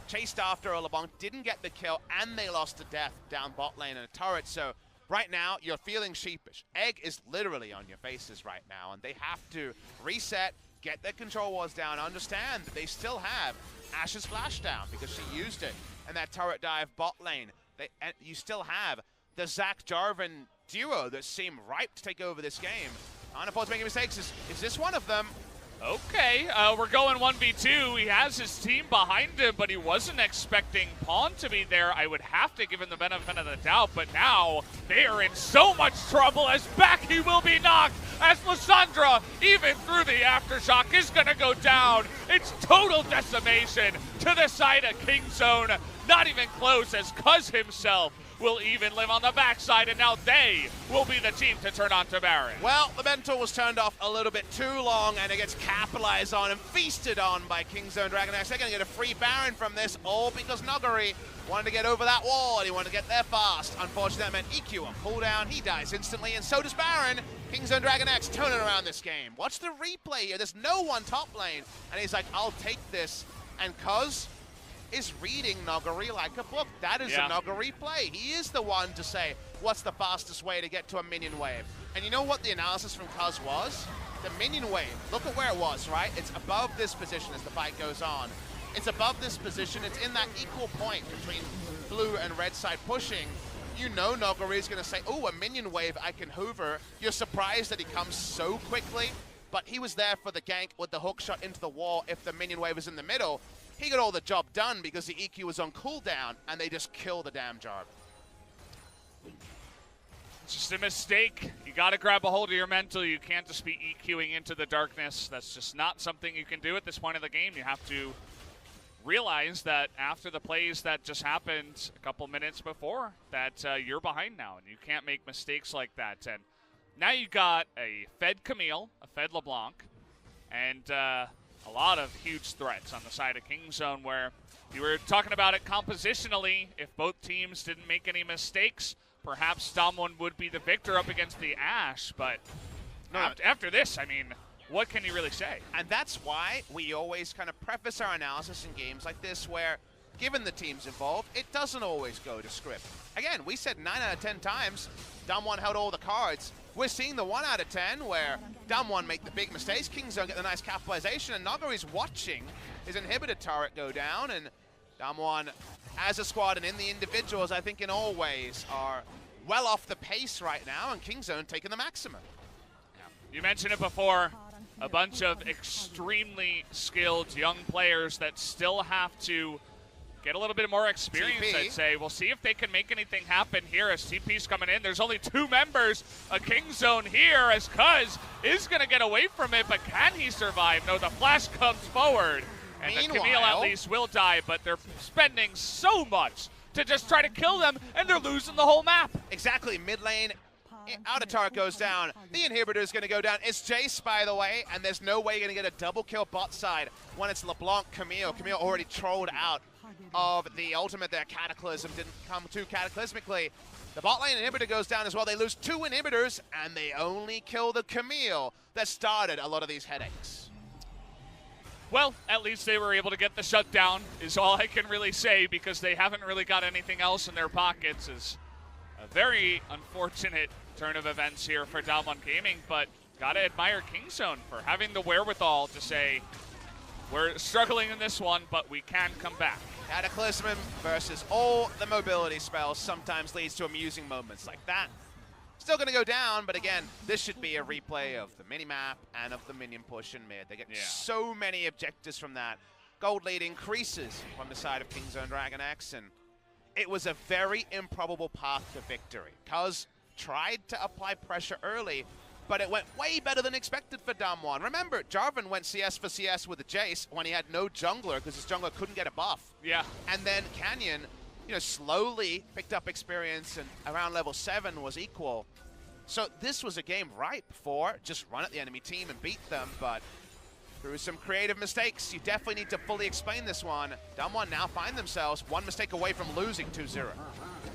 chased after a LeBlanc, didn't get the kill, and they lost to death down bot lane in a turret. So right now, you're feeling sheepish. Egg is literally on your faces right now, and they have to reset, get their control wards down, understand that they still have Ashe's flash down because she used it, and that turret dive bot lane. And you still have the Zach Jarvan duo that seem ripe to take over this game. Unopposed making mistakes. Is this one of them? Okay, we're going 1v2. He has his team behind him, but he wasn't expecting Pawn to be there. I would have to give him the benefit of the doubt, but now they are in so much trouble as back he will be knocked as Lissandra, even through the Aftershock, is going to go down. It's total decimation to the side of Kingzone. Not even close, as Cuz himself will even live on the backside, and now they will be the team to turn on to Baron. Well, the mental was turned off a little bit too long, and it gets capitalized on and feasted on by Kingzone DragonX. They're going to get a free Baron from this, all because Nuguri wanted to get over that wall, and he wanted to get there fast. Unfortunately, that meant EQ on cooldown. He dies instantly, and so does Baron. Kingzone DragonX turning around this game. Watch the replay here. There's no one top lane, and he's like, I'll take this. And Cuz is reading Nuguri like a book. That is a Nuguri play. He is the one to say, what's the fastest way to get to a minion wave? And you know what the analysis from Cuz was? The minion wave, look at where it was, right? It's above this position as the fight goes on. It's above this position. It's in that equal point between blue and red side pushing. You know Nuguri is going to say, oh, a minion wave, I can hoover. You're surprised that he comes so quickly, but he was there for the gank with the hook shot into the wall if the minion wave is in the middle. He got all the job done because the EQ was on cooldown, and they just kill the damn Jarvan. It's just a mistake. You got to grab a hold of your mental. You can't just be EQing into the darkness. That's just not something you can do at this point of the game. You have to realize that after the plays that just happened a couple minutes before, that you're behind now, and you can't make mistakes like that. And now you got a fed Camille, a fed LeBlanc, and a lot of huge threats on the side of Kingzone, where you were talking about it compositionally. If both teams didn't make any mistakes, perhaps DAMWON would be the victor up against the Ashe. But after this, I mean, what can you really say? And that's why we always kind of preface our analysis in games like this, where given the teams involved, it doesn't always go to script. Again, we said 9 out of 10 times DAMWON held all the cards. We're seeing the 1 out of 10 where DAMWON make the big mistakes, Kingzone get the nice capitalization, and Nuguri's watching his inhibitor turret go down, and DAMWON as a squad and in the individuals, I think in all ways, are well off the pace right now, and Kingzone taking the maximum. Yeah. You mentioned it before, a bunch of extremely skilled young players that still have to get a little bit more experience, TP. I'd say. We'll see if they can make anything happen here as TP's coming in. There's only 2 members of Kingzone here as Cuz is going to get away from it, but can he survive? No, the flash comes forward. And the Camille at least will die, but they're spending so much to just try to kill them, and they're losing the whole map. Exactly, mid lane, Avatar goes down. The inhibitor is going to go down. It's Jace, by the way, and there's no way you're going to get a double kill bot side when it's LeBlanc Camille. Camille already trolled out of the ultimate there. Cataclysm didn't come too cataclysmically. The bot lane inhibitor goes down as well. They lose 2 inhibitors, and they only kill the Camille that started a lot of these headaches. Well, at least they were able to get the shutdown, is all I can really say, because they haven't really got anything else in their pockets. Is a very unfortunate turn of events here for DAMWON Gaming, but gotta admire Kingzone for having the wherewithal to say, we're struggling in this one, but we can come back. Cataclysm versus all the mobility spells sometimes leads to amusing moments like that. Still going to go down, but again, this should be a replay of the minimap and of the minion push in mid. They get so many objectives from that. Gold lead increases from the side of Kingzone DragonX, and it was a very improbable path to victory. Cuz tried to apply pressure early, but it went way better than expected for DAMWON. Remember, Jarvan went CS for CS with the Jace when he had no jungler because his jungler couldn't get a buff. Yeah. And then Canyon, you know, slowly picked up experience, and around level 7 was equal. So this was a game ripe for just run at the enemy team and beat them, but through some creative mistakes, you definitely need to fully explain this one. DAMWON now find themselves 1 mistake away from losing 2-0.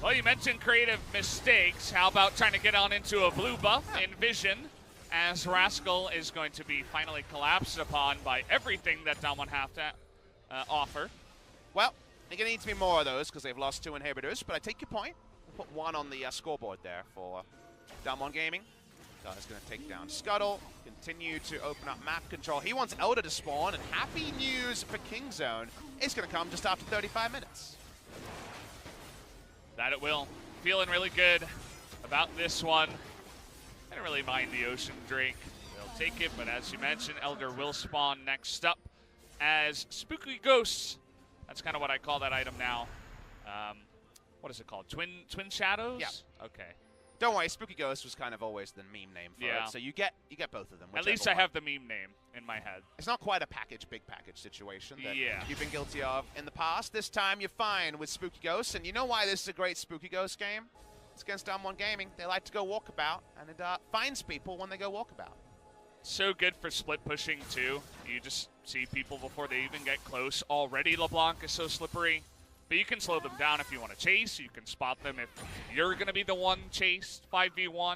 Well, you mentioned creative mistakes. How about trying to get on into a blue buff in Vision, as Rascal is going to be finally collapsed upon by everything that DAMWON have to offer. Well, they're going to need to be more of those because they've lost 2 inhibitors, but I take your point. We'll put 1 on the scoreboard there for DAMWON Gaming. Guy's going to take down Scuttle, continue to open up map control. He wants Elder to spawn, and happy news for Kingzone. It's going to come just after 35 minutes. That it will. Feeling really good about this one. I don't really mind the Ocean Drake. They'll take it, but as you mentioned, Elder will spawn next up as Spooky Ghosts. That's kind of what I call that item now. What is it called? Twin Shadows? Yeah. Okay. Don't worry, Spooky Ghost was kind of always the meme name for it, so you get both of them. At least I have the meme name in my head. It's not quite a big package situation that Yeah. you've been guilty of in the past. This time you're fine with Spooky Ghost, and you know why this is a great Spooky Ghost game? It's against DAMWON Gaming. They like to go walkabout, and it finds people when they go walkabout. So good for split pushing too. You just see people before they even get close. Already LeBlanc is so slippery. But you can slow them down if you want to chase. You can spot them if you're going to be the one chased 5v1.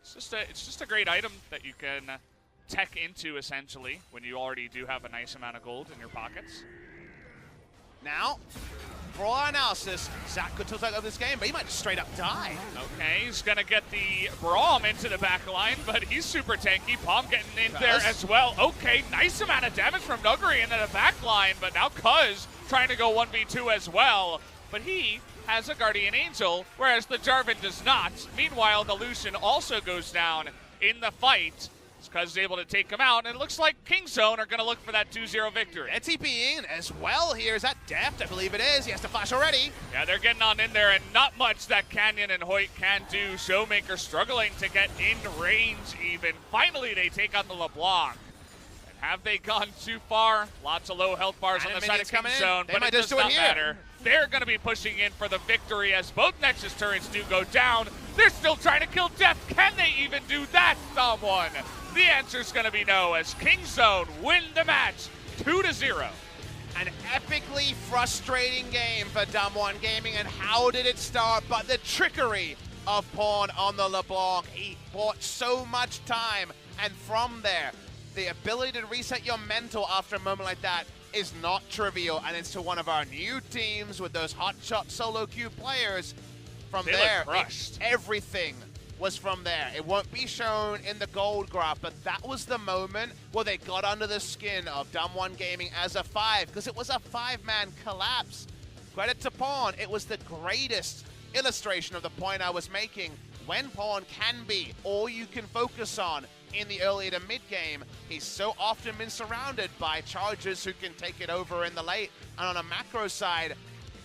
It's just a great item that you can tech into, essentially, when you already do have a nice amount of gold in your pockets. Now, for all our analysis, Zach could take over this game, but he might just straight up die. Okay, he's going to get the Braum into the back line, but he's super tanky. Palm getting in there as well. Okay, nice amount of damage from Nuggery into the back line, but now Cuz trying to go 1v2 as well. But he has a Guardian Angel, whereas the Jarvan does not. Meanwhile, the Lucian also goes down in the fight. Cuz is able to take him out, and it looks like Kingzone are going to look for that 2-0 victory. They're TPing as well here. Is that Deft? I believe it is. He has to flash already. Yeah, they're getting on in there, and not much that Canyon and Hoyt can do. Showmaker struggling to get in range even. Finally, they take on the LeBlanc. And have they gone too far? Lots of low health bars on the side of Kingzone, but it does not matter. They're going to be pushing in for the victory as both Nexus turrets do go down. They're still trying to kill Deft. Can they even do that, someone? The answer's going to be no, as Kingzone win the match 2-0. An epically frustrating game for DAMWON Gaming, and how did it start? But the trickery of Pawn on the LeBlanc. He bought so much time, and from there, the ability to reset your mental after a moment like that is not trivial, and it's to one of our new teams with those hotshot solo queue players. From there, everything was from there. It won't be shown in the gold graph, but that was the moment where they got under the skin of DAMWON Gaming as a 5, because it was a 5-man collapse. Credit to Pawn, it was the greatest illustration of the point I was making. When Pawn can be all you can focus on in the early to mid game, he's so often been surrounded by chargers who can take it over in the late. And on a macro side,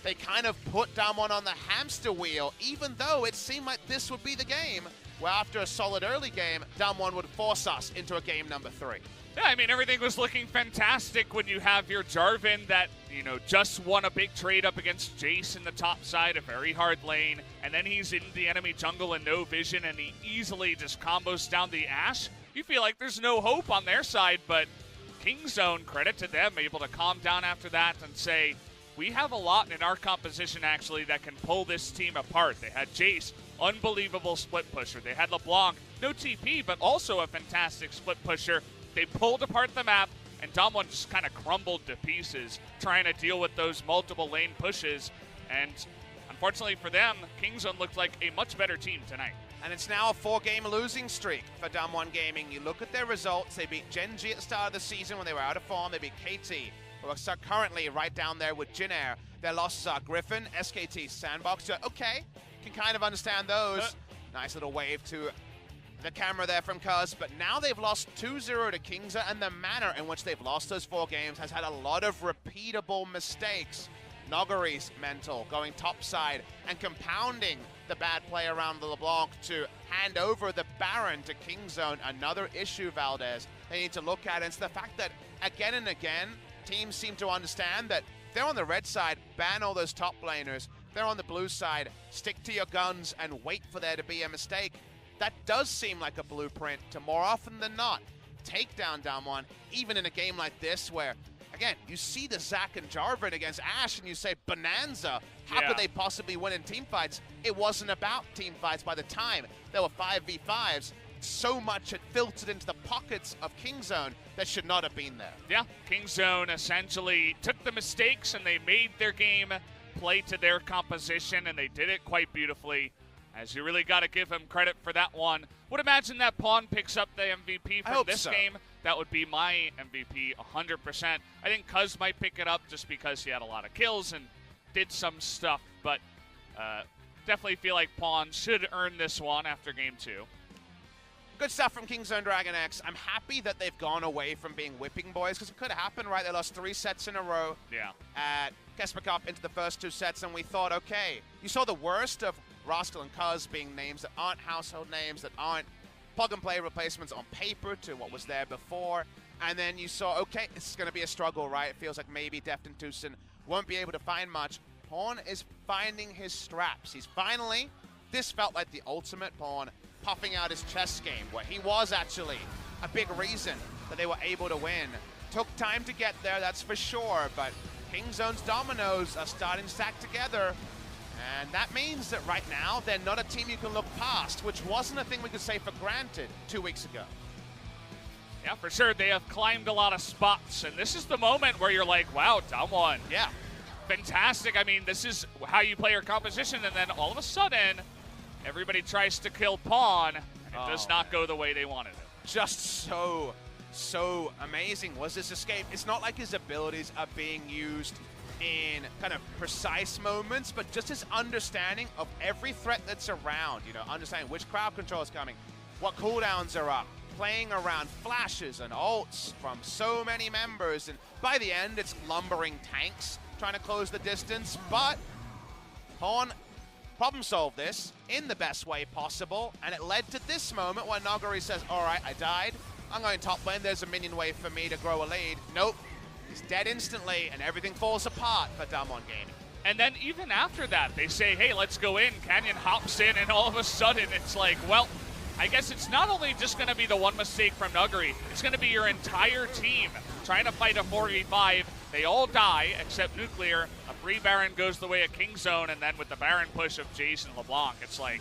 they kind of put DAMWON on the hamster wheel, even though it seemed like this would be the game where after a solid early game, DAMWON would force us into a game number 3. Yeah, I mean, everything was looking fantastic when you have your Jarvan that, you know, just won a big trade up against Jace in the top side, a very hard lane, and then he's in the enemy jungle and no vision, and he easily just combos down the Ashe. You feel like there's no hope on their side, but Kingzone, credit to them, able to calm down after that and say, we have a lot in our composition, actually, that can pull this team apart. They had Jace, unbelievable split pusher. They had LeBlanc, no TP, but also a fantastic split pusher. They pulled apart the map, and DAMWON just kind of crumbled to pieces, trying to deal with those multiple lane pushes. And unfortunately for them, Kingzone looked like a much better team tonight. And it's now a 4-game losing streak for DAMWON Gaming. You look at their results, they beat Gen G at the start of the season when they were out of form. They beat KT, who are currently right down there with Jinair. Their losses are Griffin, SKT, Sandbox. Okay, can kind of understand those. Nice little wave to the camera there from Cuz, but now they've lost 2-0 to Kingzone, and the manner in which they've lost those 4 games has had a lot of repeatable mistakes. Nogari's mental, going topside and compounding the bad play around the LeBlanc to hand over the Baron to Kingzone. Another issue, Valdez, they need to look at. And it's the fact that again and again, teams seem to understand that if they're on the red side, ban all those top laners. If they're on the blue side, stick to your guns and wait for there to be a mistake. That does seem like a blueprint to more often than not take down DAMWON, even in a game like this where, again, you see the Zac and Jarvan against Ashe and you say, bonanza, how could they possibly win in teamfights? It wasn't about teamfights by the time. There were 5v5s. So much had filtered into the pockets of Kingzone that should not have been there. Yeah, Kingzone essentially took the mistakes and they made their game play to their composition, and they did it quite beautifully. As you really got to give him credit for that one. Would imagine that Pawn picks up the MVP from this game. That would be my MVP 100%. I think Cuz might pick it up just because he had a lot of kills and did some stuff, but definitely feel like Pawn should earn this one after game 2. Good stuff from Kingzone DragonX. I'm happy that they've gone away from being whipping boys, because it could have happened, right? They lost 3 sets in a row at Kesper Cup into the first 2 sets, and we thought, okay, you saw the worst of Rascal and Cuz being names that aren't household names, that aren't plug-and-play replacements on paper to what was there before. And then you saw, okay, this is going to be a struggle, right? It feels like maybe Defton Tucson won't be able to find much. Pawn is finding his straps. He's finally, this felt like the ultimate Pawn puffing out his chess game, where he was actually a big reason that they were able to win. Took time to get there, that's for sure, but Kingzone's dominoes are starting to stack together. And that means that right now, they're not a team you can look past, which wasn't a thing we could say for granted 2 weeks ago. Yeah, for sure. They have climbed a lot of spots, and this is the moment where you're like, wow, DAMWON. Yeah. Fantastic. I mean, this is how you play your composition, and then all of a sudden, everybody tries to kill Pawn, and it does not go the way they wanted it. Just so amazing was this escape. It's not like his abilities are being used in kind of precise moments, but just his understanding of every threat that's around, you know, understanding which crowd control is coming, what cooldowns are up, playing around flashes and ults from so many members, and by the end, it's lumbering tanks trying to close the distance, but Pawn problem-solved this in the best way possible, and it led to this moment where Nogari says, all right, I died, I'm going top lane, there's a minion wave for me to grow a lead. Nope. He's dead instantly, and everything falls apart for DAMWON Gaming. And then even after that, they say, hey, let's go in. Canyon hops in, and all of a sudden, it's like, well, I guess it's not only just going to be the one mistake from Nuggery, it's going to be your entire team trying to fight a 4v5. They all die, except Nuclear. A free Baron goes the way of Kingzone, and then with the Baron push of Jason LeBlanc, it's like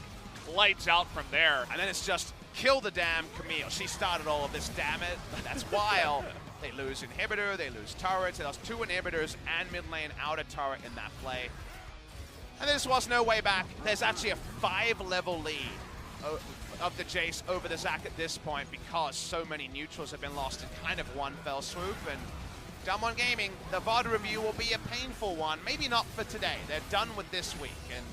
lights out from there. And then it's just kill the damn Camille. She started all of this, damn it. That's wild. They lose inhibitor, they lose turrets, they lost 2 inhibitors and mid lane out of turret in that play. And there just was no way back. There's actually a 5-level lead of the Jace over the Zac at this point because so many neutrals have been lost in kind of one fell swoop. And DAMWON Gaming, the VOD review will be a painful one. Maybe not for today. They're done with this week. And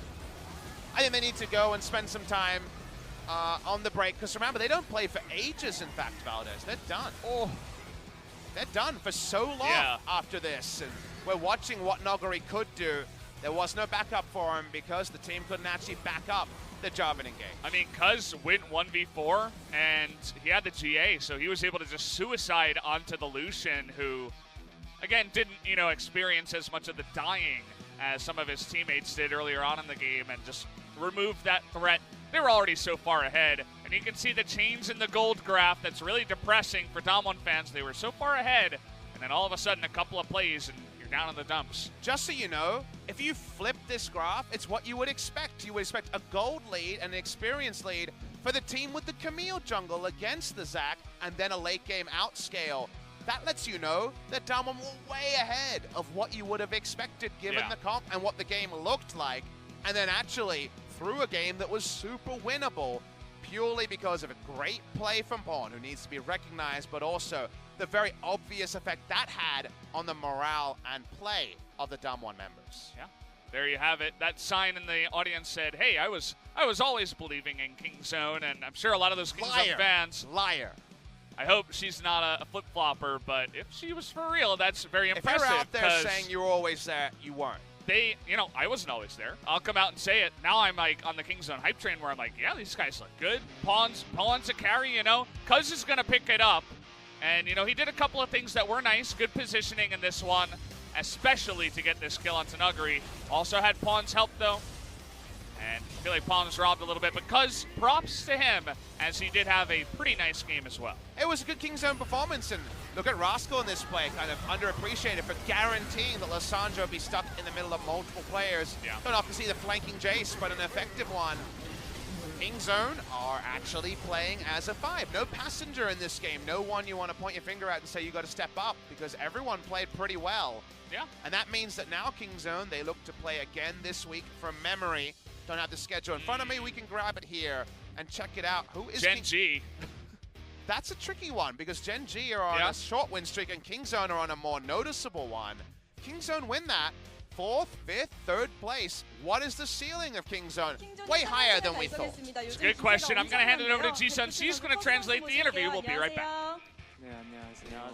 I think they need to go and spend some time on the break, because remember, they don't play for ages, in fact, Valdez. They're done. Oh, they're done for so long after this. And we're watching what Noguri could do. There was no backup for him because the team couldn't actually back up the Jarvan engage. I mean, Cuz went 1v4, and he had the GA, so he was able to just suicide onto the Lucian, who, again, didn't, you know, experience as much of the dying as some of his teammates did earlier on in the game, and just removed that threat. They were already so far ahead, and you can see the change in the gold graph. That's really depressing for DAMWON fans. They were so far ahead, and then all of a sudden a couple of plays and you're down in the dumps. Just so you know, if you flip this graph, it's what you would expect. You would expect a gold lead and an experience lead for the team with the Camille jungle against the Zac, and then a late game outscale. That lets you know that DAMWON were way ahead of what you would have expected given the comp and what the game looked like, and then actually through a game that was super winnable purely because of a great play from Pawn, who needs to be recognized, but also the very obvious effect that had on the morale and play of the DAMWON members. Yeah, there you have it. That sign in the audience said, hey, I was always believing in Kingzone, and I'm sure a lot of those Kingzone fans... Liar. I hope she's not a flip-flopper, but if she was for real, that's very impressive. If you're out there saying you were always there, you weren't. You know, I wasn't always there. I'll come out and say it. Now I'm like on the Kingzone hype train where I'm like, yeah, these guys look good. Pawn's a carry, you know. Cuz is going to pick it up. And, you know, he did a couple of things that were nice. Good positioning in this one, especially to get this kill on Noguri. Also had Pawn's help, though. And I feel like Pawn's robbed a little bit, but Cuz, props to him, as he did have a pretty nice game as well. It was a good Kingzone performance, and look at Rascal in this play, kind of underappreciated for guaranteeing that Lissandra would be stuck in the middle of multiple players. Don't often see the flanking Jace, but an effective one. Kingzone are actually playing as a 5. No passenger in this game. No one you want to point your finger at and say you got to step up, because everyone played pretty well. Yeah. And that means that now Kingzone, they look to play again this week from memory. Don't have the schedule in front of me. We can grab it here and check it out. Who is Gen G? That's a tricky one, because Gen G are on a short win streak and Kingzone are on a more noticeable one. Kingzone win that. 4th, 5th, 3rd place. What is the ceiling of Kingzone? Way higher than we thought. It's a good question. I'm going to hand it over to Ji-sun. She's going to translate the interview. We'll be right back.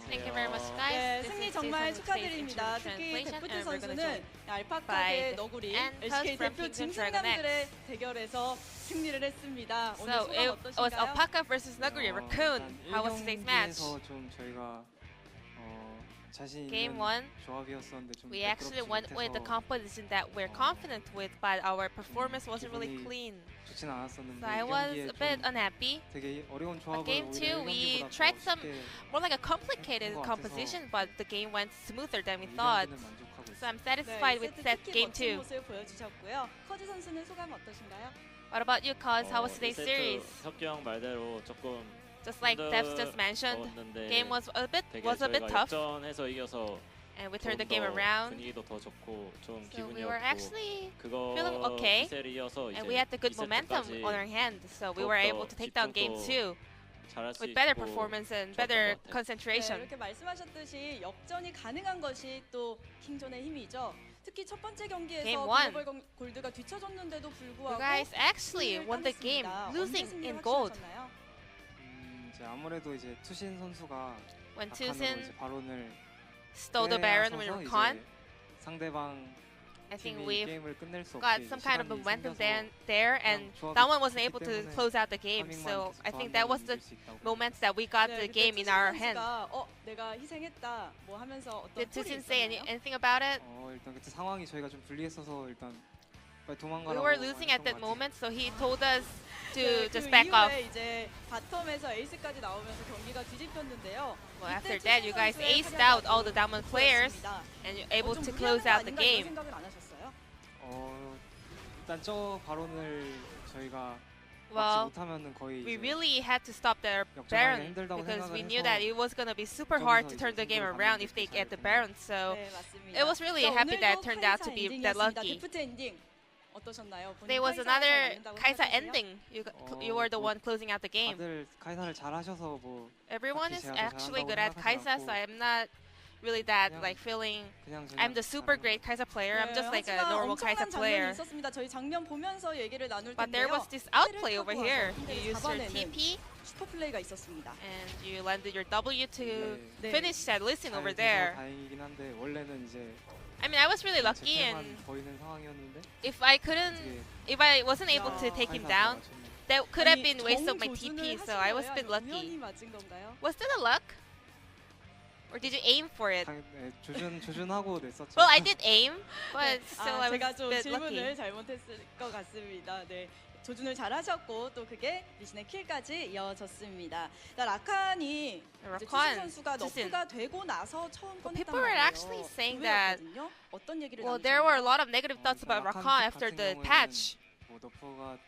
Thank you very much, guys. 승리 정말 축하드립니다. 특히 데프트 선수는 알파카의 너구리, LCK 대표 짐승남들의 대결에서 승리를 했습니다. 오늘 소감 어떠신가요? It was Alpaca versus Noguri Raccoon. How was today's match? Game 1, we actually went with the composition that we're confident with, but our performance wasn't really clean. So I was a bit unhappy. But game 2, we tried some more like a complicated composition, but the game went smoother than we thought. So I'm satisfied with that game 2. What about you, Cuz? How was today's series? Just like Devs just mentioned, game was a bit tough, and we turned the game around. So we were actually feeling okay, and we had the good momentum on our hand. So we were able to take down game 2 with better performance and better concentration. 이렇게 말씀하셨듯이 역전이 가능한 것이 또 킹존의 힘이죠. 특히 첫 번째 경기에서 글로벌 골드가 뒤쳐졌는데도 불구하고 you guys actually won the game, losing in gold. 아무래도 이제 투신 선수가 when Tusin stole the Baron with Rakan, I think we've got some kind of momentum there, and DAMWON wasn't able to close out the game. So I think that was the moments that we got the game in our hand. Did Tusin say anything about it? 일단 그때 상황이 저희가 좀 불리했어서 일단 We were losing at that moment, so he told us to just back off. Well, after that, you guys aced out all the DAMWON players and you're able to close out the game. 일단 저 바론을 저희가 Well, we really had to stop their Baron because we knew that it was going to be super hard to turn the game around if they get the Baron. So it was really happy that it turned out to be that lucky. There was another Kaisa ending. You were the one closing out the game. Everyone is actually good at Kaisa, so I'm not really that like feeling I'm the super great Kai'Sa player. I'm just like a normal Kai'Sa player. 저희 장면 보면서 얘기를 나눌 But there 텐데요. was this outplay over here. You used your TP 슈퍼 플레이가 있었습니다. and you landed your W to finish that listing over there. 다행이긴 한데 원래는 이제 I mean, I was really lucky, and 보이는 상황이었는데 if I wasn't able to take him down, that could have been waste of my TP. So I was a bit lucky. Was that a luck? Or did you aim for it? 조준하고 냈었죠. Well, I did aim, but still I was 제가 a 좀 bit 질문을 lucky. 잘못했을 것 같습니다. 네. 조준을 잘하셨고 또 그게 리신의 킬까지 이어졌습니다. 라칸이 추신 선수가 너프가 되고 나서 처음 꺼냈단 People were actually 말이에요. saying that 어떤 얘기를 well, there were a lot of negative thoughts about Rakan after the patch. 뭐 너프가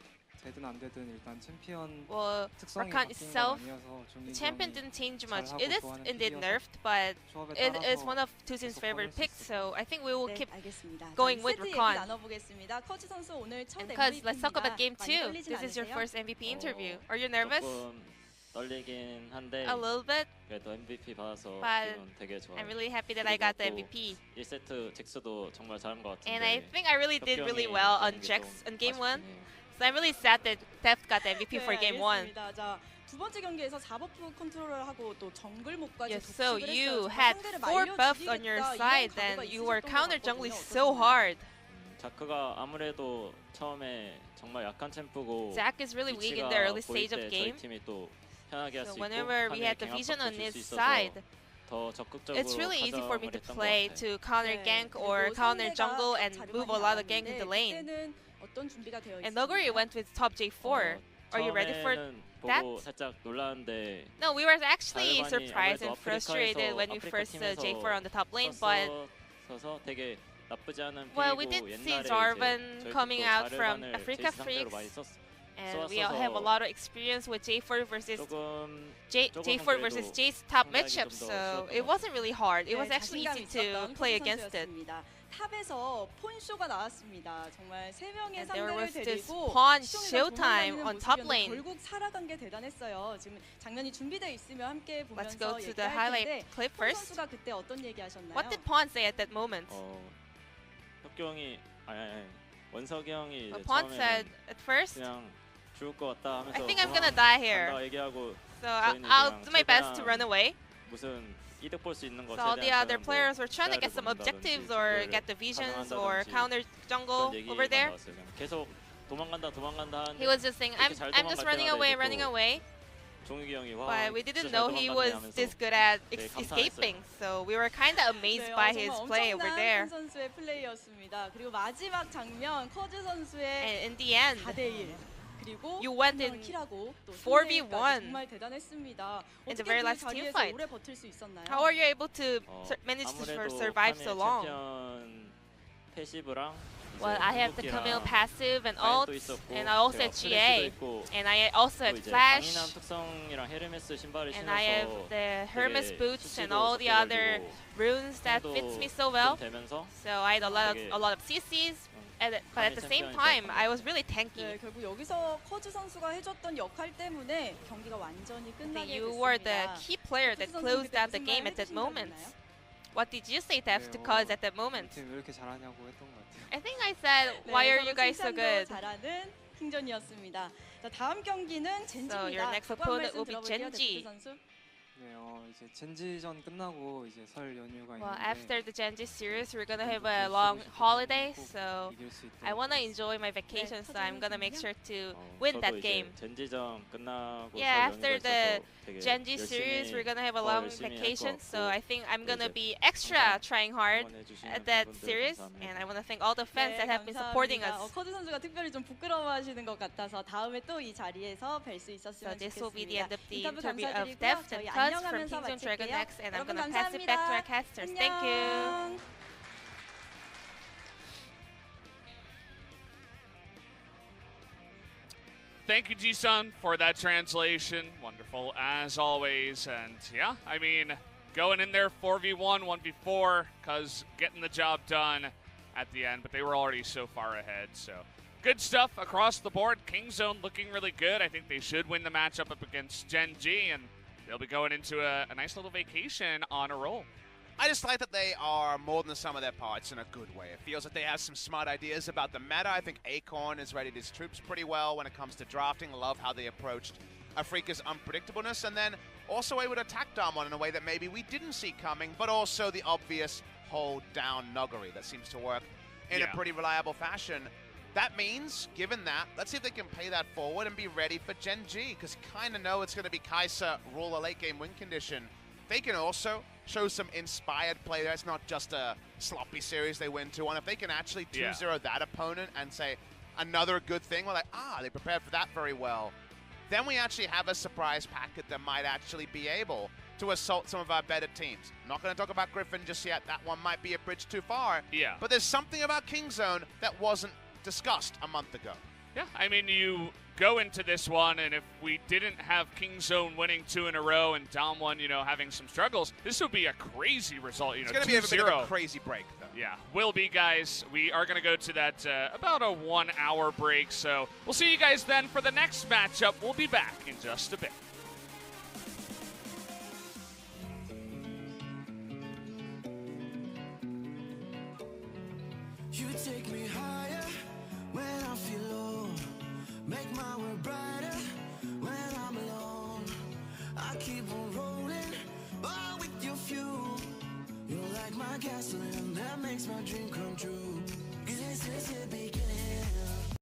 되든 안 되든 일단 챔피언 Well, 특성이 Rakan 바뀐 건 itself, 아니어서 좀 the champion didn't change much. 잘하고 It is 좋아하는 indeed 픽이어서 nerfed, but 조합에 it is 따라서 one of Tuzin's 계속 favorite 꺼낼 수 picks. So I think we will keep 알겠습니다. going with 세트 얘기 Rakan. 나눠보겠습니다. 커즈 선수 오늘 첫 And cuz, let's talk MVP입니다. about game 많이 2. 떨리진 This is your 않으세요? first MVP interview. Are you nervous? 조금 떨리긴 한데 A little bit, 그래도 MVP 받아서 but 기분 되게 좋아요. I'm really happy that I got the MVP. 1세트 잭스도 정말 잘한 것 같은데 And I think I really did really well on Jax on game 1. So I'm really sad that Theft got the MVP for game 1. 알겠습니다. 자, 두 번째 경기에서 4버프 컨트롤을 하고 또 정글목까지 Yes, so 독식을 you 했어요. had 상대를 4 buffs on your 말려주겠다, side, 이런 then 각오가 you were 있으셨던 것 counter 같거든요. jungling 어떠세요? so hard. 자크가 아무래도 처음에 정말 약한 챔프고 Zac is really weak in the 위치가 early 보일 stage of 때 game. 저희 팀이 또 편하게 할 수 So 있고 whenever we had the 하늘에 vision on 갱 his 압박도 줄 수 있어서 side, 더 적극적으로 it's really easy for me to 가져가려 했던 것 play 같아요. to counter 네, gank 그리고 or counter 상대가 jungle and 자르반이 move a lot of gank 나왔는데 into lane. 그때는 어떤 준비가 되어 And Noguri 있습니까? went with top J4. Are you ready for 처음에는 that? 보고 살짝 놀랐는데 No, we were actually 자르반이 surprised and 아무래도 frustrated when we 아프리카 first saw 팀에서 J4 on the top lane, but 서서 되게 나쁘지 않은 well, we 빌이고 did see 옛날에 Jarvan 이제 coming 저희 out 팀도 from 자르반을 Africa 제이스 상대로 Freaks, 많이 and we all have a lot of experience with J4 versus 조금 J4 versus J's top matchup, 좀 더 so 쉬웠던 it 것 wasn't really hard. It 네, was actually 자신감 easy to 있었던 play 커즈 against it. 선수였습니다. 탑에서 폰쇼가 나왔습니다. 정말 세 명의 And there 상대를 was this 데리고 pawn 시종일관 showtime 도망다니는 on top 모습이었는데 lane. 결국 살아간 게 대단했어요. 지금 장면이 준비되어 있으면 함께 Let's 보면서 go to the 얘기할 highlight 텐데 clip 폰 first. 선수가 그때 어떤 얘기 하셨나요? What did Pawn say at that moment? 혁규 형이 아니 원석이 형이 이제 Pawn said 처음에는 at first, 그냥 죽을 것 같다 하면서 I think I'm gonna die 간다 here. 얘기하고 So 저희는 I'll 그냥 do my best to 최대한 run away. 무슨 이득 볼 수 있는 거 So all the 최대한 other 저는 뭐 players were trying to get some 기다려본다든지 objectives or 정글을 get the visions 가능한다든지 or counter jungle 그런 얘기만 over there. 나왔어요. 그냥 계속 도망간다 하는데 He was just saying, I'm just running away, running away. 종욱이 형이 와 But we didn't 진짜 know 잘 he 도망갔네 was 하면서 this good at 되게 escaping. So we were kind of amazed 네, by his 정말 play over there. 엄청난 폰 선수의 플레이였습니다. 그리고 마지막 장면 커즈 선수의 And in the end, 4대1 그리고 you went 한 명을 in 킬하고 또 4v1 승리까지 정말 대단했습니다. in the 어떻게 very 그 last team 자리에서 fight. 오래 버틸 수 있었나요? How are you able to manage to 아무래도 survive so long? 챔피언 패시브랑 Well, I have the Camille passive and ult, 있었고, and I also had GA, and I also had Flash, 강인한 특성이랑 헤르메스 신발을 and I have 신어서 the Hermes 되게 boots and 수치도 all the 적게 other 걸리고 runes that 힘도 fits me so 좀 well. 되면서 So I had a 되게 lot of CCs, but at the same 챔피언이 time, 됐던 I was really tanky. 네, 결국 여기서 커즈 선수가 해줬던 역할 때문에 경기가 완전히 I think 끝나게 you were the 됐습니다. key player that 선수는 closed 그때 out the 무슨 game 말 at that 해주신 적 moment. 있나요? What did you say, Theft, to 네, cause at that moment? 팀 왜 이렇게 잘하냐고 했던 것 같아요. I think I said, why 네, are you 서로 guys so 칭찬도 good? 잘하는 킹전이었습니다. 자, 다음 경기는 젠지입니다. So your next 각오 한 opponent 말씀 will be 들어볼게요, Genji. 데프트 선수. 네, 이제 젠지전 끝나고 이제 설 연휴가 Well, 있는데 after the Genji series, we're gonna have a long holiday, so 이길 수 있도록 I wanna enjoy my vacation, so I'm gonna make sure to win 저도 that 이제 game. 젠지전 끝나고 Yeah, 설 after 연휴가 the 있어서 되게 Genji 열심히 series, we're gonna have a 더 long 열심히 할것 vacation, so 같고 I think I'm gonna 이제 be extra 항상 trying hard 응원해주시는 at that 분들 series, 감사합니다. and I wanna thank all the fans 네, that have been supporting 감사합니다. us. 커즈 선수가 특별히 좀 부끄러워하시는 것 같아서 다음에 또 이 자리에서 뵐 수 So 있었으면 this will be the 좋겠습니다. end of the 인터뷰 interview of 감사드리고요. Deft 저희 and Cuz from 안녕하면서 Kingzone 마칠게요. DragonX, and I'm 여러분 gonna pass it back to our casters. Thank you. 안녕. Thank you, Ji-sun, for that translation. Wonderful, as always. And yeah, I mean, going in there 4v1, 1v4, Cuz getting the job done at the end, but they were already so far ahead. So good stuff across the board. Kingzone looking really good. I think they should win the matchup up against Gen G, and they'll be going into a nice little vacation on a roll. I just like that they are more than the sum of their parts in a good way. It feels like they have some smart ideas about the meta. I think Acorn has readied his troops pretty well when it comes to drafting. Love how they approached Afrika's unpredictableness, and then also able to attack DAMWON in a way that maybe we didn't see coming, but also the obvious hold down Nuggery that seems to work in a pretty reliable fashion. That means, given that, let's see if they can pay that forward and be ready for Gen G, because kind of know it's going to be Kai'Sa rule a late game win condition. They can also show some inspired play there. It's not just a sloppy series they win 2-1. If they can actually 2-0 that opponent and say another good thing, we're like, they prepared for that very well. Then we actually have a surprise packet that might actually be able to assault some of our better teams. Not going to talk about Griffin just yet. That one might be a bridge too far. Yeah. But there's something about Kingzone that wasn't discussed a month ago. Yeah, I mean, you go into this one, and if we didn't have Kingzone winning 2 in a row and DAMWON, having some struggles, this would be a crazy result. It's going to be a bit of a crazy break, though. Yeah, will be, guys. We are going to go to that about a 1 hour break, so we'll see you guys then for the next matchup. We'll be back in just a bit. You take me higher when I feel low, make my world brighter when I'm alone. I keep on rolling, all with your fuel. You're like my gasoline that makes my dream come true. This is it,